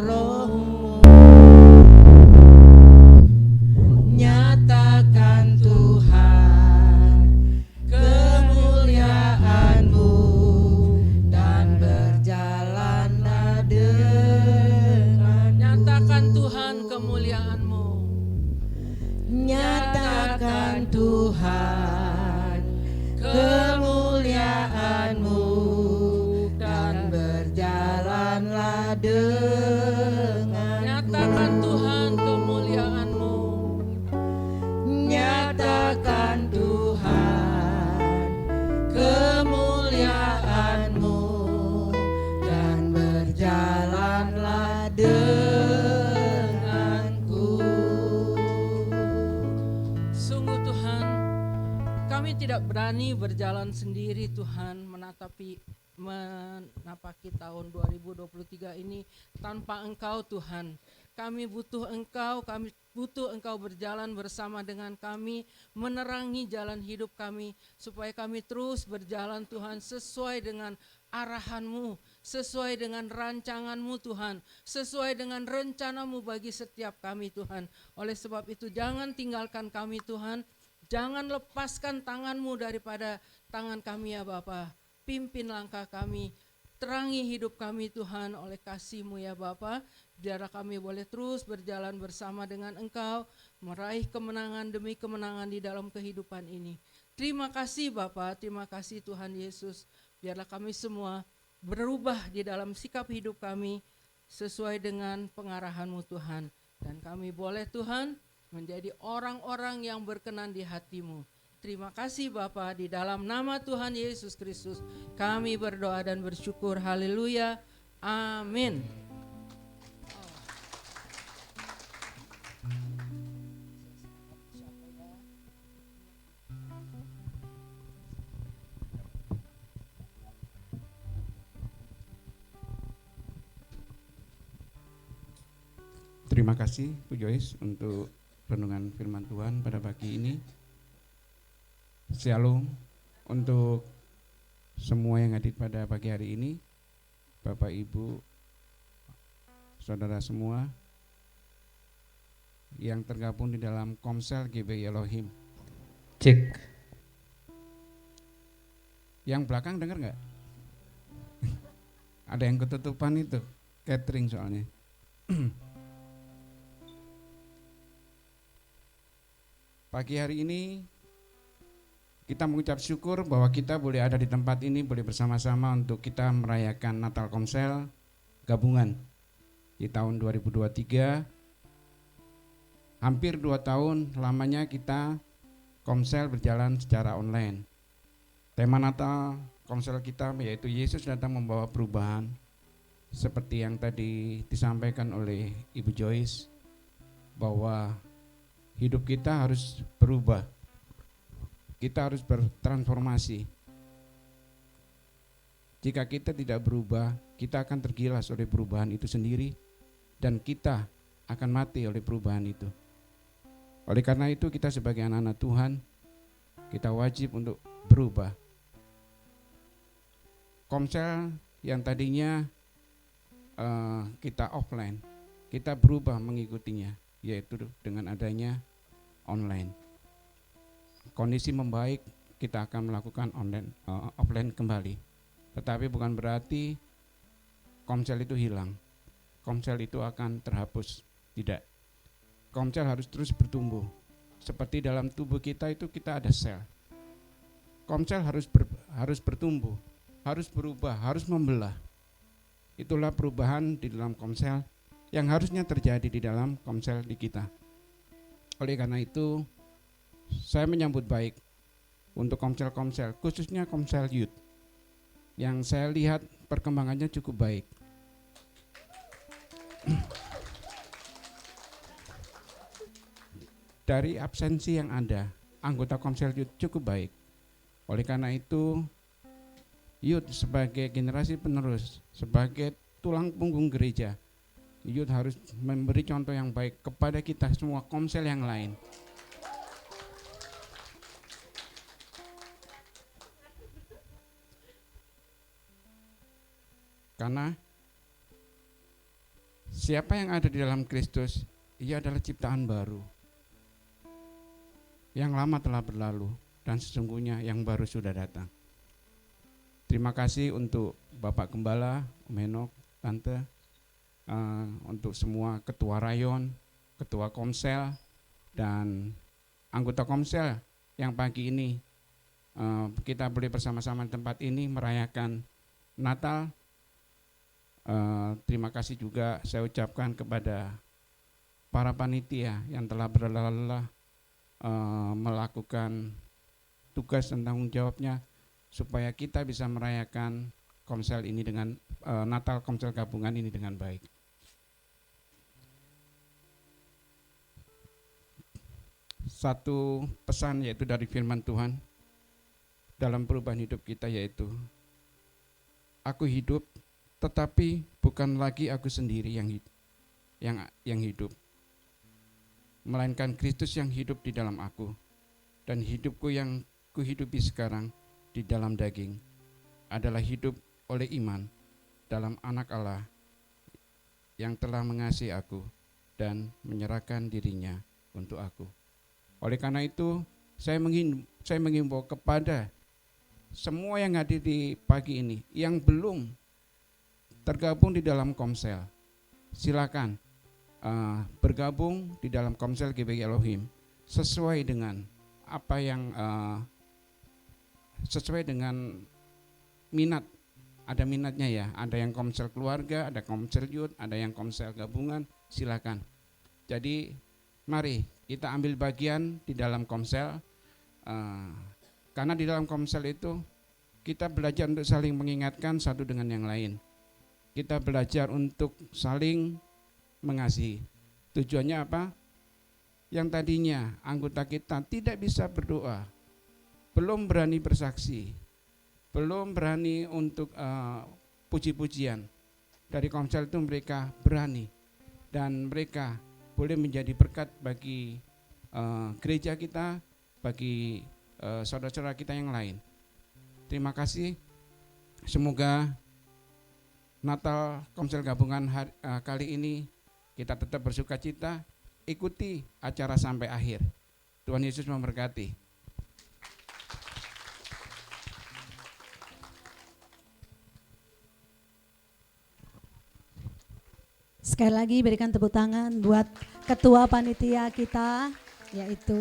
roh-Mu. Nyatakan Tuhan kemuliaan-Mu, dan berjalanlah dengan. Nyatakan Tuhan kemuliaan-Mu. Nyatakan Tuhan kemuliaan-Mu, dan berjalanlah dengan. Nyatakan Tuhan kemuliaan-Mu. Nyatakan Tuhan kemuliaan-Mu, dan berjalanlah denganku. Sungguh Tuhan, kami tidak berani berjalan sendiri Tuhan, menapaki tahun 2023 ini tanpa Engkau Tuhan. Kami butuh Engkau berjalan bersama dengan kami, menerangi jalan hidup kami, supaya kami terus berjalan Tuhan sesuai dengan arahan-Mu, sesuai dengan rancangan-Mu Tuhan, sesuai dengan rencana-Mu bagi setiap kami Tuhan. Oleh sebab itu jangan tinggalkan kami Tuhan, jangan lepaskan tangan-Mu daripada tangan kami ya Bapa. Pimpin langkah kami, terangi hidup kami Tuhan oleh kasih-Mu ya Bapa. Biarlah kami boleh terus berjalan bersama dengan Engkau, meraih kemenangan demi kemenangan di dalam kehidupan ini. Terima kasih Bapa, terima kasih Tuhan Yesus. Biarlah kami semua berubah di dalam sikap hidup kami sesuai dengan pengarahan-Mu Tuhan. Dan kami boleh Tuhan menjadi orang-orang yang berkenan di hati-Mu. Terima kasih Bapa, di dalam nama Tuhan Yesus Kristus kami berdoa dan bersyukur. Haleluya. Amin. Terima kasih Bu Joyce untuk renungan firman Tuhan pada pagi ini. Shalom untuk semua yang hadir pada pagi hari ini, Bapak Ibu, saudara semua yang tergabung di dalam Komsel GBI Elohim. Cek. Yang belakang dengar nggak? Ada yang ketutupan itu, catering soalnya. Pagi hari ini kita mengucap syukur bahwa kita boleh ada di tempat ini, boleh bersama-sama untuk kita merayakan Natal Komsel gabungan di tahun 2023. Hampir 2 tahun lamanya kita Komsel berjalan secara online. Tema Natal Komsel kita yaitu Yesus datang membawa perubahan, seperti yang tadi disampaikan oleh Ibu Joyce, bahwa hidup kita harus berubah. Kita harus bertransformasi. Jika kita tidak berubah, kita akan tergilas oleh perubahan itu sendiri dan kita akan mati oleh perubahan itu. Oleh karena itu kita sebagai anak-anak Tuhan, kita wajib untuk berubah. Komsel yang tadinya kita offline, kita berubah mengikutinya, yaitu dengan adanya online. Kondisi membaik, kita akan melakukan offline kembali. Tetapi bukan berarti komsel itu hilang. Komsel itu akan terhapus. Tidak. Komsel harus terus bertumbuh. Seperti dalam tubuh kita itu kita ada sel. Komsel harus bertumbuh, harus berubah, harus membelah. Itulah perubahan di dalam komsel yang harusnya terjadi di dalam komsel di kita. Oleh karena itu, saya menyambut baik untuk komsel-komsel, khususnya komsel youth, yang saya lihat perkembangannya cukup baik. Dari absensi yang ada, anggota komsel youth cukup baik. Oleh karena itu, youth sebagai generasi penerus, sebagai tulang punggung gereja, youth harus memberi contoh yang baik kepada kita semua komsel yang lain. Karena siapa yang ada di dalam Kristus, ia adalah ciptaan baru. Yang lama telah berlalu dan sesungguhnya yang baru sudah datang. Terima kasih untuk Bapak Gembala, Om Henok, Tante, untuk semua ketua rayon, ketua komsel, dan anggota komsel yang pagi ini kita boleh bersama-sama di tempat ini merayakan Natal. Terima kasih juga saya ucapkan kepada para panitia yang telah berlelah melakukan tugas dan tanggung jawabnya supaya kita bisa merayakan komsel ini dengan Natal komsel gabungan ini dengan baik. Satu pesan yaitu dari firman Tuhan dalam perubahan hidup kita, yaitu aku hidup, tetapi bukan lagi aku sendiri yang hidup, melainkan Kristus yang hidup di dalam aku, dan hidupku yang kuhidupi sekarang di dalam daging adalah hidup oleh iman dalam Anak Allah yang telah mengasihi aku dan menyerahkan dirinya untuk aku. Oleh karena itu, saya menghimbau kepada semua yang hadir di pagi ini yang belum tergabung di dalam komsel, silakan bergabung di dalam komsel GBG Elohim sesuai dengan apa yang sesuai dengan minat. Ada minatnya ya, ada yang komsel keluarga, ada komsel youth, ada yang komsel gabungan, silakan. Jadi mari kita ambil bagian di dalam komsel, karena di dalam komsel itu kita belajar untuk saling mengingatkan satu dengan yang lain. Kita belajar untuk saling mengasihi. Tujuannya apa? Yang tadinya anggota kita tidak bisa berdoa, belum berani bersaksi, belum berani untuk puji-pujian, dari komsel itu mereka berani dan mereka boleh menjadi berkat bagi gereja kita, bagi saudara-saudara kita yang lain. Terima kasih. Semoga Natal Komsel Gabungan kali ini kita tetap bersuka cita, ikuti acara sampai akhir. Tuhan Yesus memberkati. Sekali lagi berikan tepuk tangan buat ketua panitia kita, yaitu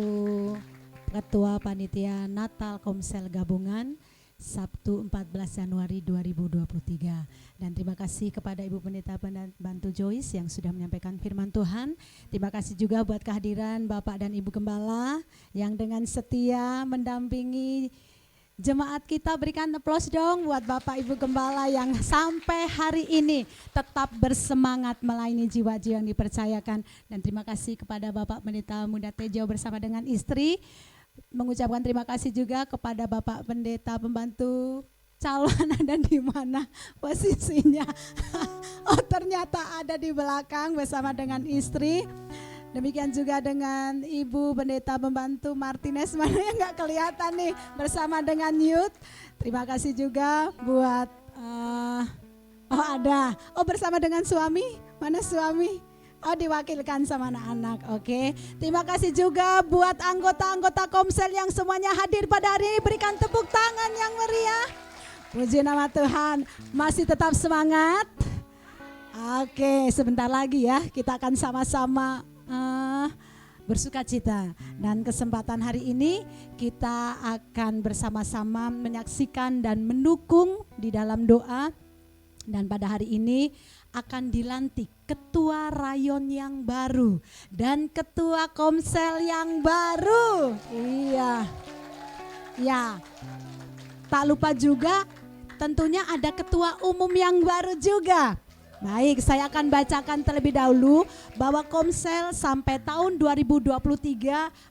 ketua panitia Natal Komsel Gabungan Sabtu 14 Januari 2023. Dan terima kasih kepada Ibu Pendeta Bantu Joyce yang sudah menyampaikan firman Tuhan. Terima kasih juga buat kehadiran Bapak dan Ibu Gembala yang dengan setia mendampingi Jemaat kita berikan aplaus dong buat Bapak Ibu Gembala yang sampai hari ini tetap bersemangat melayani jiwa-jiwa yang dipercayakan. Dan terima kasih kepada Bapak Pendeta Muda Tejo bersama dengan istri. Mengucapkan terima kasih juga kepada Bapak Pendeta Pembantu calon, ada di mana posisinya? Oh, ternyata ada di belakang bersama dengan istri. Demikian juga dengan Ibu Pendeta Pembantu Martinez, mana yang nggak kelihatan nih, bersama dengan Youth. Terima kasih juga buat oh ada, oh bersama dengan suami, mana suami? Oh diwakilkan sama anak-anak, oke. Terima kasih juga buat anggota-anggota Komsel yang semuanya hadir pada hari ini, berikan tepuk tangan yang meriah. Puji nama Tuhan, masih tetap semangat. Oke, sebentar lagi ya kita akan sama-sama bersuka cita, dan kesempatan hari ini kita akan bersama-sama menyaksikan dan mendukung di dalam doa. Dan pada hari ini akan dilantik ketua rayon yang baru dan ketua Komsel yang baru. Iya, ya, tak lupa juga tentunya ada ketua umum yang baru juga. Baik, saya akan bacakan terlebih dahulu bahwa Komsel sampai tahun 2023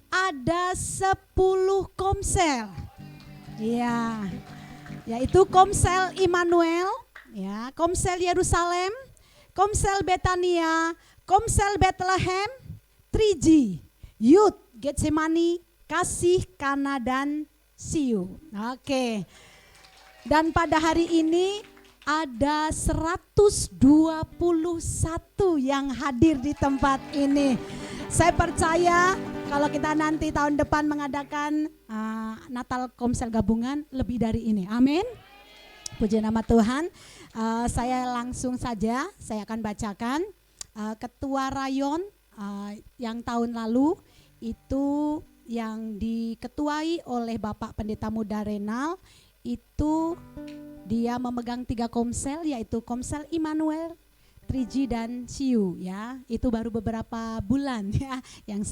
ada 10 Komsel. Iya. Yaitu Komsel Immanuel, ya, Komsel Yerusalem, Komsel Betania, Komsel Bethlehem, 3G, Youth, Getsemani, Kasih, Kana, dan Siu. Oke. Dan pada hari ini ada 121 yang hadir di tempat ini. Saya percaya kalau kita nanti tahun depan mengadakan Natal Komsel gabungan lebih dari ini. Amin. Puji nama Tuhan. Saya langsung saja, saya akan bacakan ketua rayon yang tahun lalu itu yang diketuai oleh Bapak Pendeta Muda Renal. Itu dia memegang 3 Komsel, yaitu Komsel Immanuel, 3G, dan Siu, ya. Itu baru beberapa bulan ya yang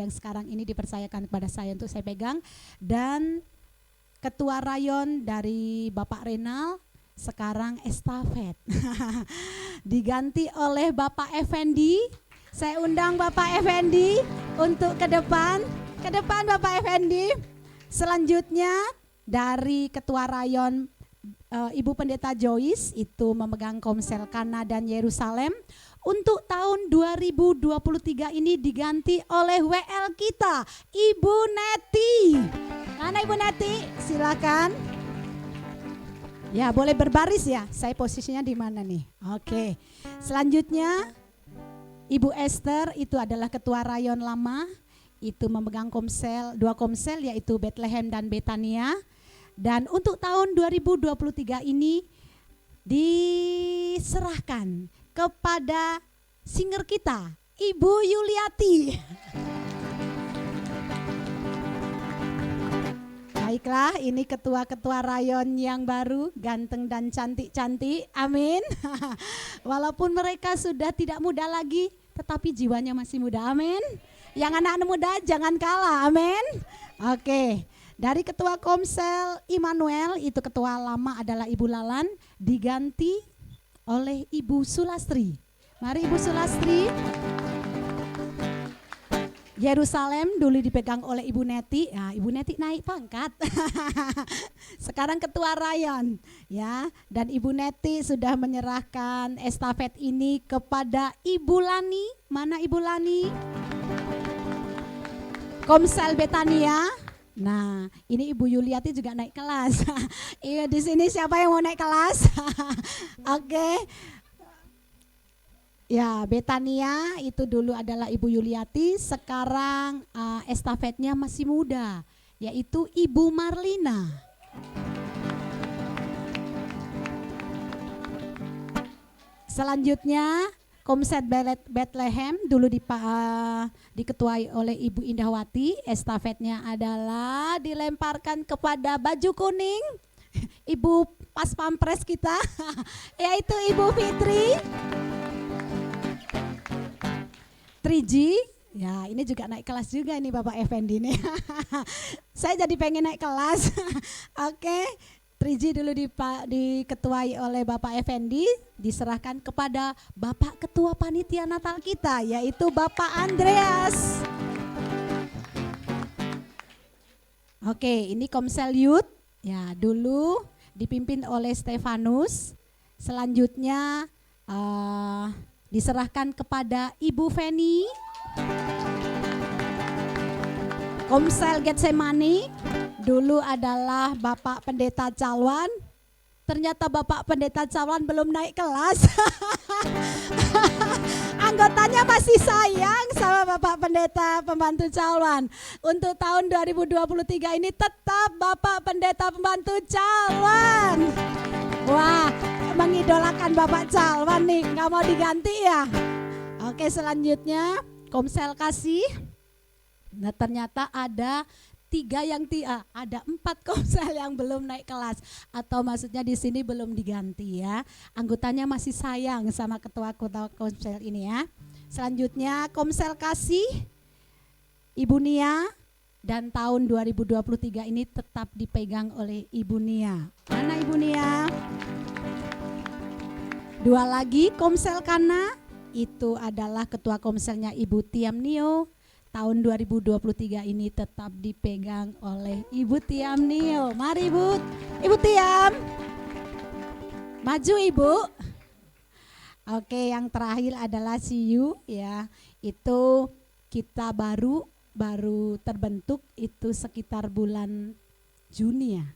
sekarang ini dipercayakan kepada saya untuk saya pegang. Dan ketua rayon dari Bapak Renal sekarang estafet diganti oleh Bapak Effendi. Saya undang Bapak Effendi untuk ke depan Bapak Effendi. Selanjutnya dari ketua rayon Ibu Pendeta Joyce itu memegang Komsel Kana dan Yerusalem. Untuk tahun 2023 ini diganti oleh WL kita, Ibu Neti. Mana Ibu Neti? Silakan. Ya, boleh berbaris ya. Saya posisinya di mana nih? Oke. Selanjutnya Ibu Esther itu adalah ketua rayon lama, itu memegang Komsel, 2 Komsel yaitu Bethlehem dan Betania. Dan untuk tahun 2023 ini diserahkan kepada singer kita, Ibu Yuliati. Baiklah, ini ketua-ketua rayon yang baru, ganteng dan cantik-cantik, amin. Walaupun mereka sudah tidak muda lagi, tetapi jiwanya masih muda, amin. Yang anak-anak muda jangan kalah, amin. Oke. Dari ketua Komsel Immanuel, itu ketua lama adalah Ibu Lalan, diganti oleh Ibu Sulastri. Mari Ibu Sulastri. Yerusalem dulu dipegang oleh Ibu Neti. Nah, Ibu Neti naik pangkat. Sekarang ketua rayon, ya. Dan Ibu Neti sudah menyerahkan estafet ini kepada Ibu Lani. Mana Ibu Lani? Komsel Betania. Nah, ini Ibu Yuliati juga naik kelas. Iya, di sini siapa yang mau naik kelas? Oke. Ya, Betania itu dulu adalah Ibu Yuliati, sekarang estafetnya masih muda, yaitu Ibu Marlina. Selanjutnya Komsel Bethlehem dulu diketuai oleh Ibu Indahwati. Estafetnya adalah dilemparkan kepada baju kuning, Ibu pas pampres kita, yaitu Ibu Fitri. 3G Ya, ini juga naik kelas juga nih Bapak Effendi nih. Saya jadi pengen naik kelas. Oke, 3G dulu diketuai oleh Bapak Effendi, diserahkan kepada Bapak Ketua Panitia Natal kita, yaitu Bapak Andreas. Oke, ini Komsel Youth, ya dulu dipimpin oleh Stefanus. Selanjutnya diserahkan kepada Ibu Feni. Komsel Getsemani dulu adalah Bapak Pendeta Calwan. Ternyata Bapak Pendeta Calwan belum naik kelas. Anggotanya masih sayang sama Bapak Pendeta Pembantu Calwan. Untuk tahun 2023 ini tetap Bapak Pendeta Pembantu Calwan. Wah, mengidolakan Bapak Calwan nih, nggak mau diganti ya. Oke, selanjutnya Komsel Kasih. Nah, ternyata ada 4 komsel yang belum naik kelas, atau maksudnya di sini belum diganti ya. Anggotanya masih sayang sama ketua-ketua komsel ini ya. Selanjutnya Komsel Kasih Ibu Nia, dan tahun 2023 ini tetap dipegang oleh Ibu Nia. Mana Ibu Nia? 2 lagi Komsel Kana, itu adalah ketua komselnya Ibu Tiam Nio. Tahun 2023 ini tetap dipegang oleh Ibu Tiam Nio. Mari Ibu Tiam. Maju Ibu. Oke, yang terakhir adalah CU ya. Itu kita baru terbentuk itu sekitar bulan Juni ya.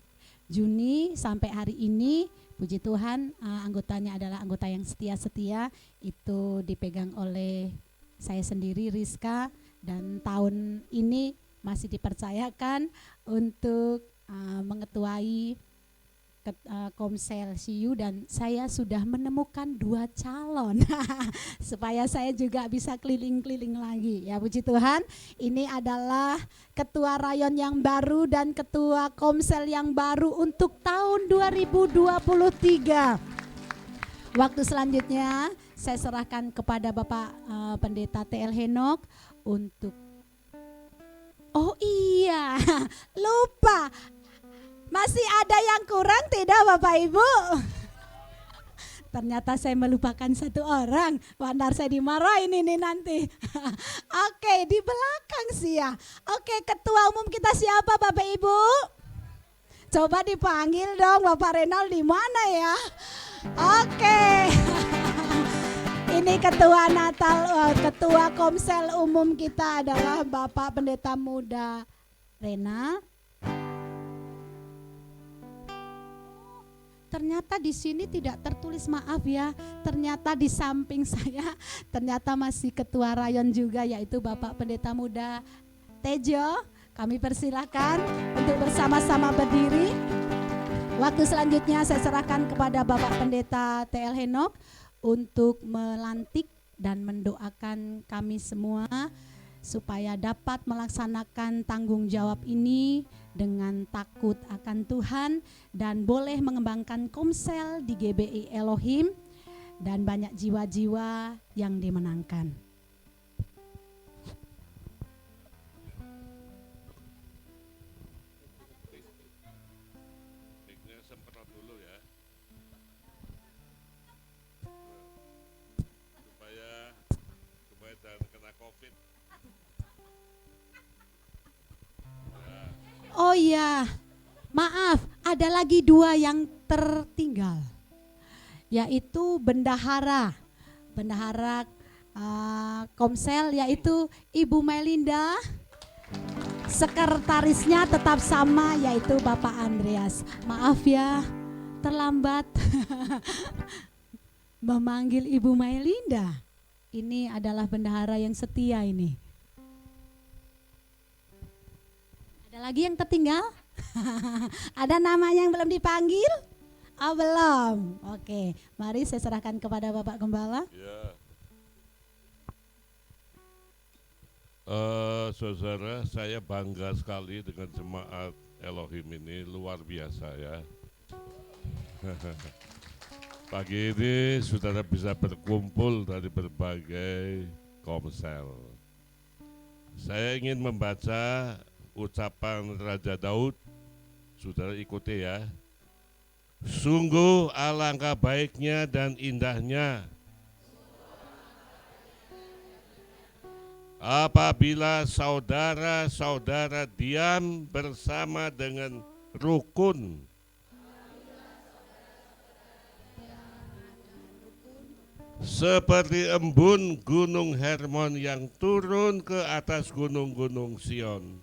Juni sampai hari ini puji Tuhan anggotanya adalah anggota yang setia-setia, itu dipegang oleh saya sendiri Rizka. Dan tahun ini masih dipercayakan untuk mengetuai Komsel CU, dan saya sudah menemukan 2 calon supaya saya juga bisa keliling-keliling lagi ya, puji Tuhan. Ini adalah ketua rayon yang baru dan ketua Komsel yang baru untuk tahun 2023. Waktu selanjutnya saya serahkan kepada Bapak Pendeta TL Henok untuk, oh iya lupa, masih ada yang kurang tidak Bapak Ibu? Ternyata saya melupakan 1 orang, benar saya dimarahin ini nanti. Oke, di belakang sih ya. Oke, ketua umum kita siapa Bapak Ibu? Coba dipanggil dong, Bapak Renal di mana ya? Oke. Ini ketua Natal, ketua Komsel umum kita adalah Bapak Pendeta Muda Renal. Ternyata di sini tidak tertulis, maaf ya. Ternyata di samping saya ternyata masih ketua rayon juga, yaitu Bapak Pendeta Muda Tejo. Kami persilakan untuk bersama-sama berdiri. Waktu selanjutnya saya serahkan kepada Bapak Pendeta TL Henok untuk melantik dan mendoakan kami semua supaya dapat melaksanakan tanggung jawab ini dengan takut akan Tuhan dan boleh mengembangkan Komsel di GBI Elohim dan banyak jiwa-jiwa yang dimenangkan. Semprot dulu ya, supaya jangan kena COVID. Oh iya, maaf, ada lagi 2 yang tertinggal, yaitu bendahara Komsel, yaitu Ibu Melinda. Sekretarisnya tetap sama, yaitu Bapak Andreas. Maaf ya, terlambat memanggil Ibu Melinda. Ini adalah bendahara yang setia ini. Ada lagi yang tertinggal? Ada namanya yang belum dipanggil? Oh belum. Oke, mari saya serahkan kepada Bapak Gembala. Ya. Saudara, saya bangga sekali dengan jemaat Elohim ini, luar biasa ya. Pagi ini saudara bisa berkumpul dari berbagai komsel. Saya ingin membaca ucapan Raja Daud. Saudara ikuti ya. Sungguh alangkah baiknya dan indahnya apabila saudara-saudara diam bersama dengan rukun. Seperti embun gunung Hermon yang turun ke atas gunung-gunung Sion.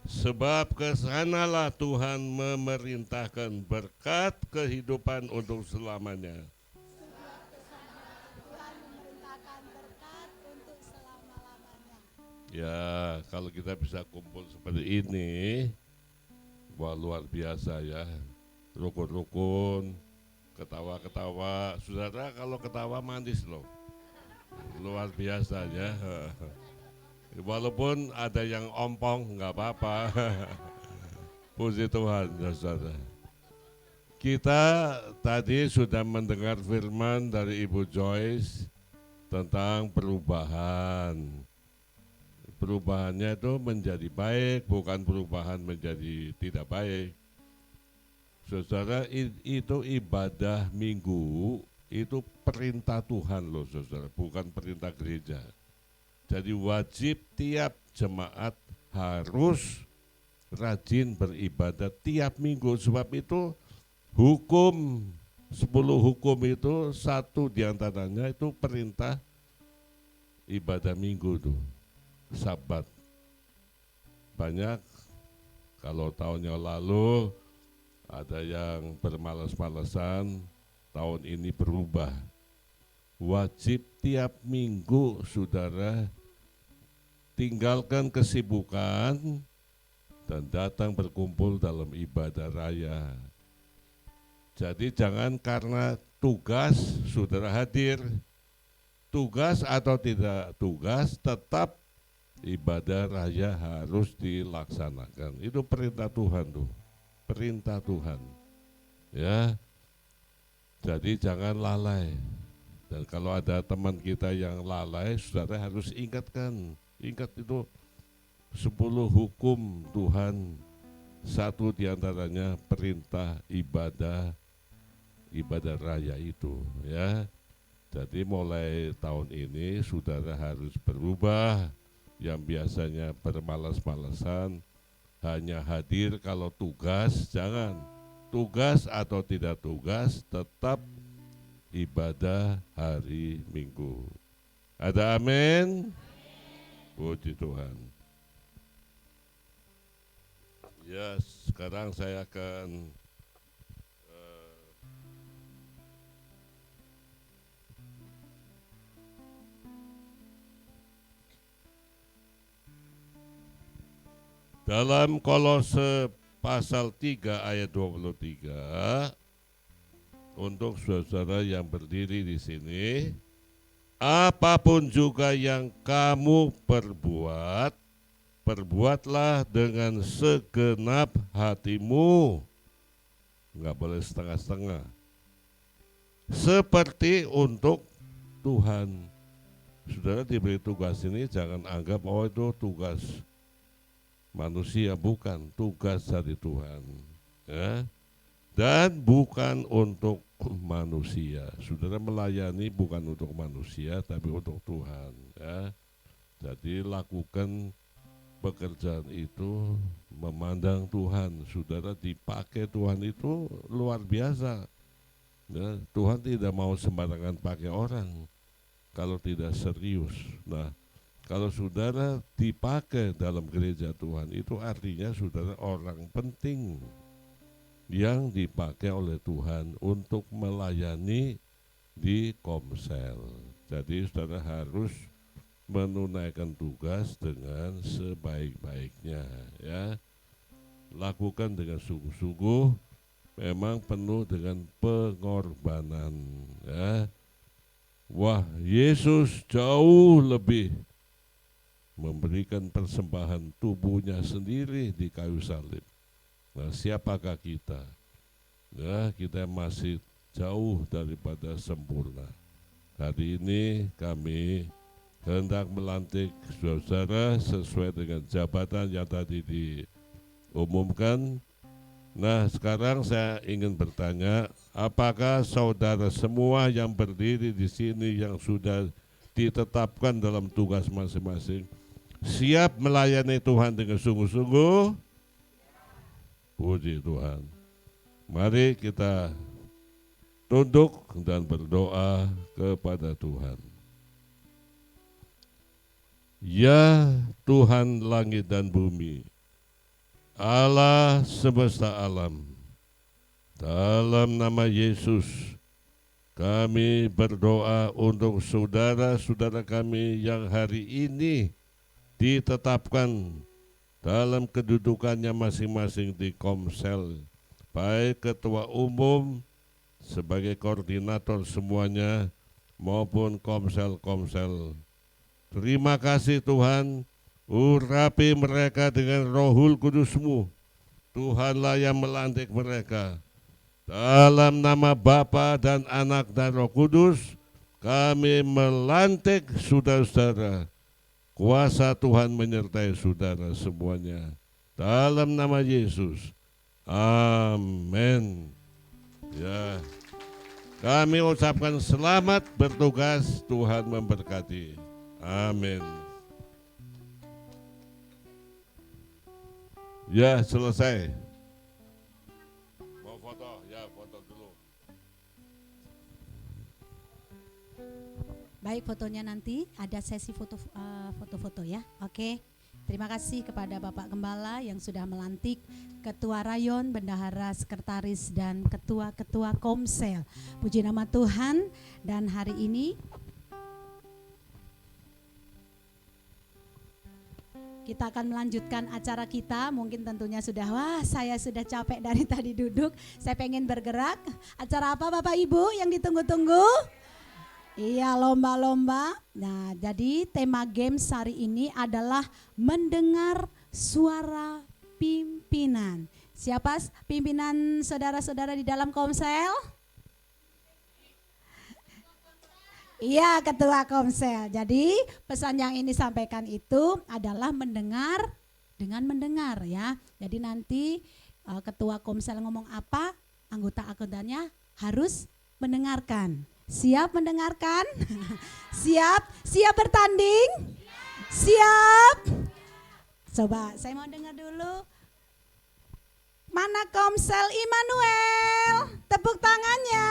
Sebab kesanalah Tuhan memerintahkan berkat kehidupan untuk selamanya. Ya, kalau kita bisa kumpul seperti ini, wah luar biasa ya. Rukun-rukun, ketawa-ketawa. Saudara kalau ketawa manis loh. Luar biasa ya. Walaupun ada yang ompong, nggak apa-apa. Puji Tuhan, ya saudara. Kita tadi sudah mendengar firman dari Ibu Joyce tentang perubahan. Perubahannya itu menjadi baik, bukan perubahan menjadi tidak baik. Saudara, itu ibadah minggu, itu perintah Tuhan loh saudara, bukan perintah gereja. Jadi wajib tiap jemaat harus rajin beribadah tiap minggu. Sebab itu hukum, 10 hukum itu satu diantaranya itu perintah ibadah minggu tuh, Sabat. Banyak kalau tahunnya lalu ada yang bermalas-malasan, tahun ini berubah. Wajib tiap minggu saudara tinggalkan kesibukan dan datang berkumpul dalam ibadah raya. Jadi jangan karena tugas saudara hadir, tugas atau tidak tugas tetap ibadah raya harus dilaksanakan. Itu perintah Tuhan tuh. Perintah Tuhan, ya. Jadi jangan lalai. Dan kalau ada teman kita yang lalai, saudara harus ingatkan. Ingat itu 10 hukum Tuhan. Satu diantaranya perintah ibadah raya itu, ya. Jadi mulai tahun ini saudara harus berubah. Yang biasanya bermalas-malasan, hanya hadir kalau tugas, jangan. Tugas atau tidak tugas, tetap ibadah hari Minggu. Ada amin? Puji Tuhan. Ya, sekarang saya akan dalam Kolose pasal 3 ayat 23, untuk saudara yang berdiri di sini, apapun juga yang kamu perbuat, perbuatlah dengan segenap hatimu, nggak boleh setengah-setengah, seperti untuk Tuhan. Saudara diberi tugas ini jangan anggap oh itu tugas manusia, bukan, tugas dari Tuhan, ya. Dan bukan untuk manusia. Saudara melayani bukan untuk manusia tapi untuk Tuhan, ya. Jadi lakukan pekerjaan itu memandang Tuhan. Saudara dipakai Tuhan itu luar biasa, ya. Tuhan tidak mau sembarangan pakai orang kalau tidak serius. Nah, kalau saudara dipakai dalam gereja Tuhan, itu artinya saudara orang penting yang dipakai oleh Tuhan untuk melayani di Komsel. Jadi saudara harus menunaikan tugas dengan sebaik-baiknya, ya. Lakukan dengan sungguh-sungguh, memang penuh dengan pengorbanan, ya. Wah, Yesus jauh lebih memberikan persembahan tubuhnya sendiri di kayu salib. Nah, siapakah kita? Ya, kita masih jauh daripada sempurna. Hari ini kami hendak melantik saudara sesuai dengan jabatan yang tadi diumumkan. Nah, sekarang saya ingin bertanya, apakah saudara semua yang berdiri di sini yang sudah ditetapkan dalam tugas masing-masing siap melayani Tuhan dengan sungguh-sungguh? Puji Tuhan. Mari kita tunduk dan berdoa kepada Tuhan. Ya Tuhan langit dan bumi, Allah semesta alam, dalam nama Yesus kami berdoa untuk saudara-saudara kami yang hari ini ditetapkan dalam kedudukannya masing-masing di Komsel, baik ketua umum sebagai koordinator semuanya maupun komsel-komsel. Terima kasih Tuhan, urapi mereka dengan Rohul Kudus-Mu. Tuhanlah yang melantik mereka. Dalam nama Bapa dan Anak dan Roh Kudus, kami melantik saudara-saudara. Kuasa Tuhan menyertai saudara semuanya. Dalam nama Yesus. Amin. Ya, kami ucapkan selamat bertugas, Tuhan memberkati. Amin. Ya, selesai. Mau foto? Ya, foto dulu. Baik, fotonya nanti ada sesi foto-foto ya. Oke. Terima kasih kepada Bapak Gembala yang sudah melantik Ketua Rayon, Bendahara, Sekretaris, dan Ketua-Ketua Komsel. Puji nama Tuhan. Dan hari ini kita akan melanjutkan acara kita. Mungkin tentunya saya sudah capek dari tadi duduk. Saya pengen bergerak. Acara apa Bapak Ibu yang ditunggu-tunggu? Iya, lomba-lomba. Nah, jadi tema games hari ini adalah mendengar suara pimpinan. Siapa pimpinan saudara-saudara di dalam Komsel? Iya, ketua Komsel. Jadi pesan yang ini sampaikan itu adalah mendengar dengan mendengar ya. Jadi nanti ketua Komsel ngomong apa, anggota-anggotanya harus mendengarkan. Siap mendengarkan? Siap? Siap bertanding? Siap? Coba saya mau dengar dulu. Mana Komsel Immanuel? Tepuk tangannya.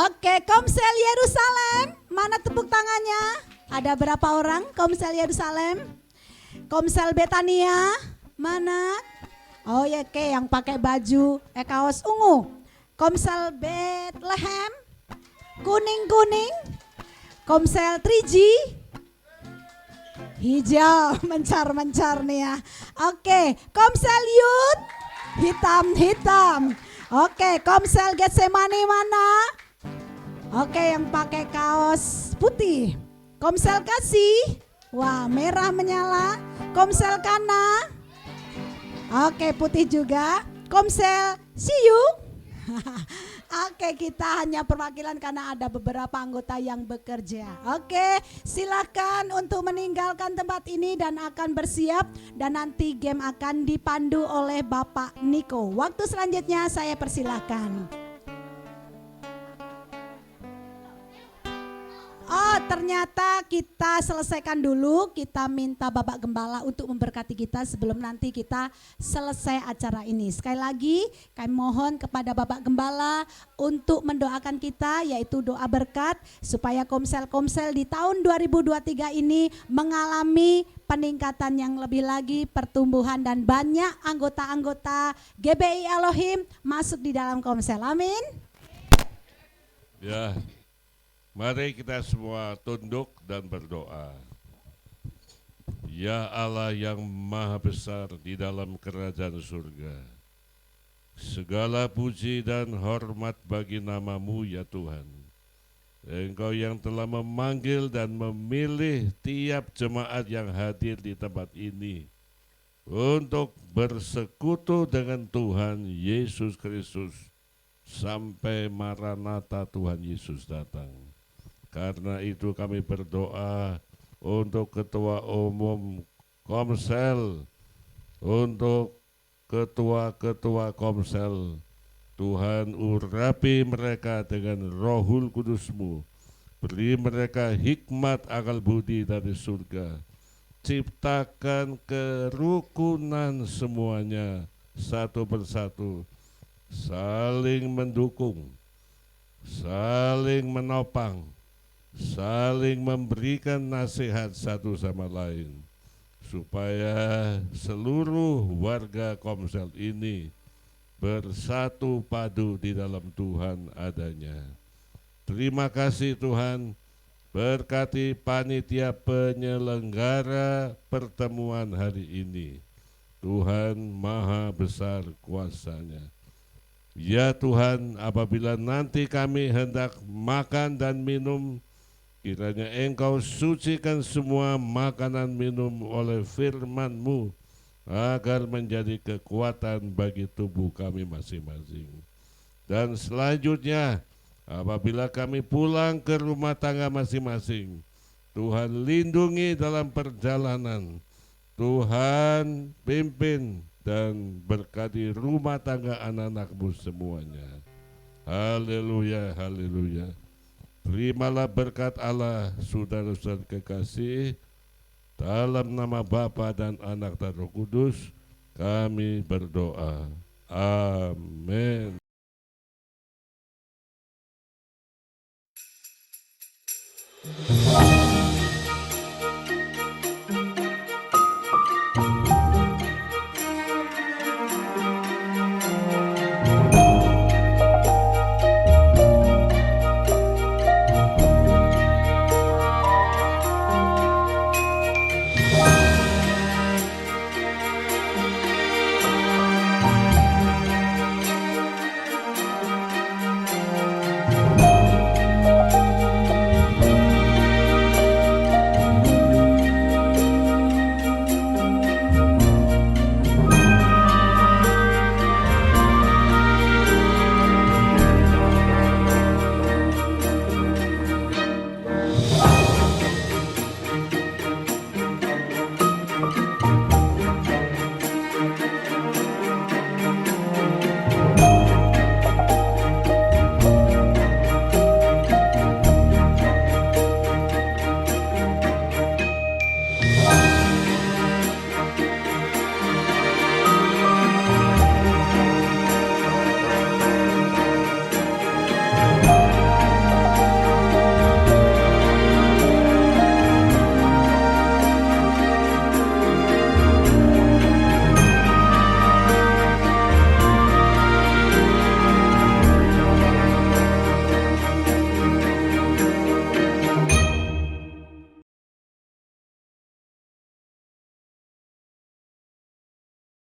Oke, Komsel Yerusalem. Mana tepuk tangannya? Ada berapa orang Komsel Yerusalem? Komsel Betania? Mana? Oh ya, oke, yang pakai baju kaos ungu. Komsel Bethlehem kuning-kuning, Komsel 3G hijau mencar-mencar nih ya. Oke, Komsel Youth hitam-hitam. Oke, Komsel Getsemani mana? Oke, yang pakai kaos putih. Komsel Kasih, wah merah menyala. Komsel Kana, oke putih juga. Komsel Siyu. Oke, kita hanya perwakilan karena ada beberapa anggota yang bekerja. Oke, silakan untuk meninggalkan tempat ini dan akan bersiap, dan nanti game akan dipandu oleh Bapak Niko. Waktu selanjutnya saya persilahkan. Oh, ternyata kita selesaikan dulu. Kita minta Bapak Gembala untuk memberkati kita sebelum nanti kita selesai acara ini. Sekali lagi kami mohon kepada Bapak Gembala untuk mendoakan kita, yaitu doa berkat supaya komsel-komsel di tahun 2023 ini mengalami peningkatan yang lebih lagi, pertumbuhan, dan banyak anggota-anggota GBI Elohim masuk di dalam komsel. Amin. Ya. Mari kita semua tunduk dan berdoa. Ya Allah yang maha besar di dalam kerajaan surga, segala puji dan hormat bagi nama-Mu ya Tuhan. Engkau yang telah memanggil dan memilih tiap jemaat yang hadir di tempat ini untuk bersekutu dengan Tuhan Yesus Kristus sampai Maranatha Tuhan Yesus datang. Karena itu kami berdoa untuk Ketua Umum Komsel, untuk ketua-ketua Komsel. Tuhan urapi mereka dengan Rohul Kudus-Mu. Beri mereka hikmat akal budi dari surga. Ciptakan kerukunan semuanya satu persatu, saling mendukung, saling menopang, saling memberikan nasihat satu sama lain, supaya seluruh warga Komsel ini bersatu padu di dalam Tuhan adanya. Terima kasih Tuhan, berkati panitia penyelenggara pertemuan hari ini. Tuhan Maha Besar kuasanya. Ya Tuhan, apabila nanti kami hendak makan dan minum, kiranya Engkau sucikan semua makanan minum oleh firman-Mu, agar menjadi kekuatan bagi tubuh kami masing-masing. Dan selanjutnya, apabila kami pulang ke rumah tangga masing-masing, Tuhan lindungi dalam perjalanan, Tuhan pimpin dan berkati rumah tangga anak-anak-Mu semuanya. Haleluya, haleluya. Terimalah berkat Allah, saudara-saudara kekasih. Dalam nama Bapa dan Anak dan Roh Kudus, kami berdoa. Amin.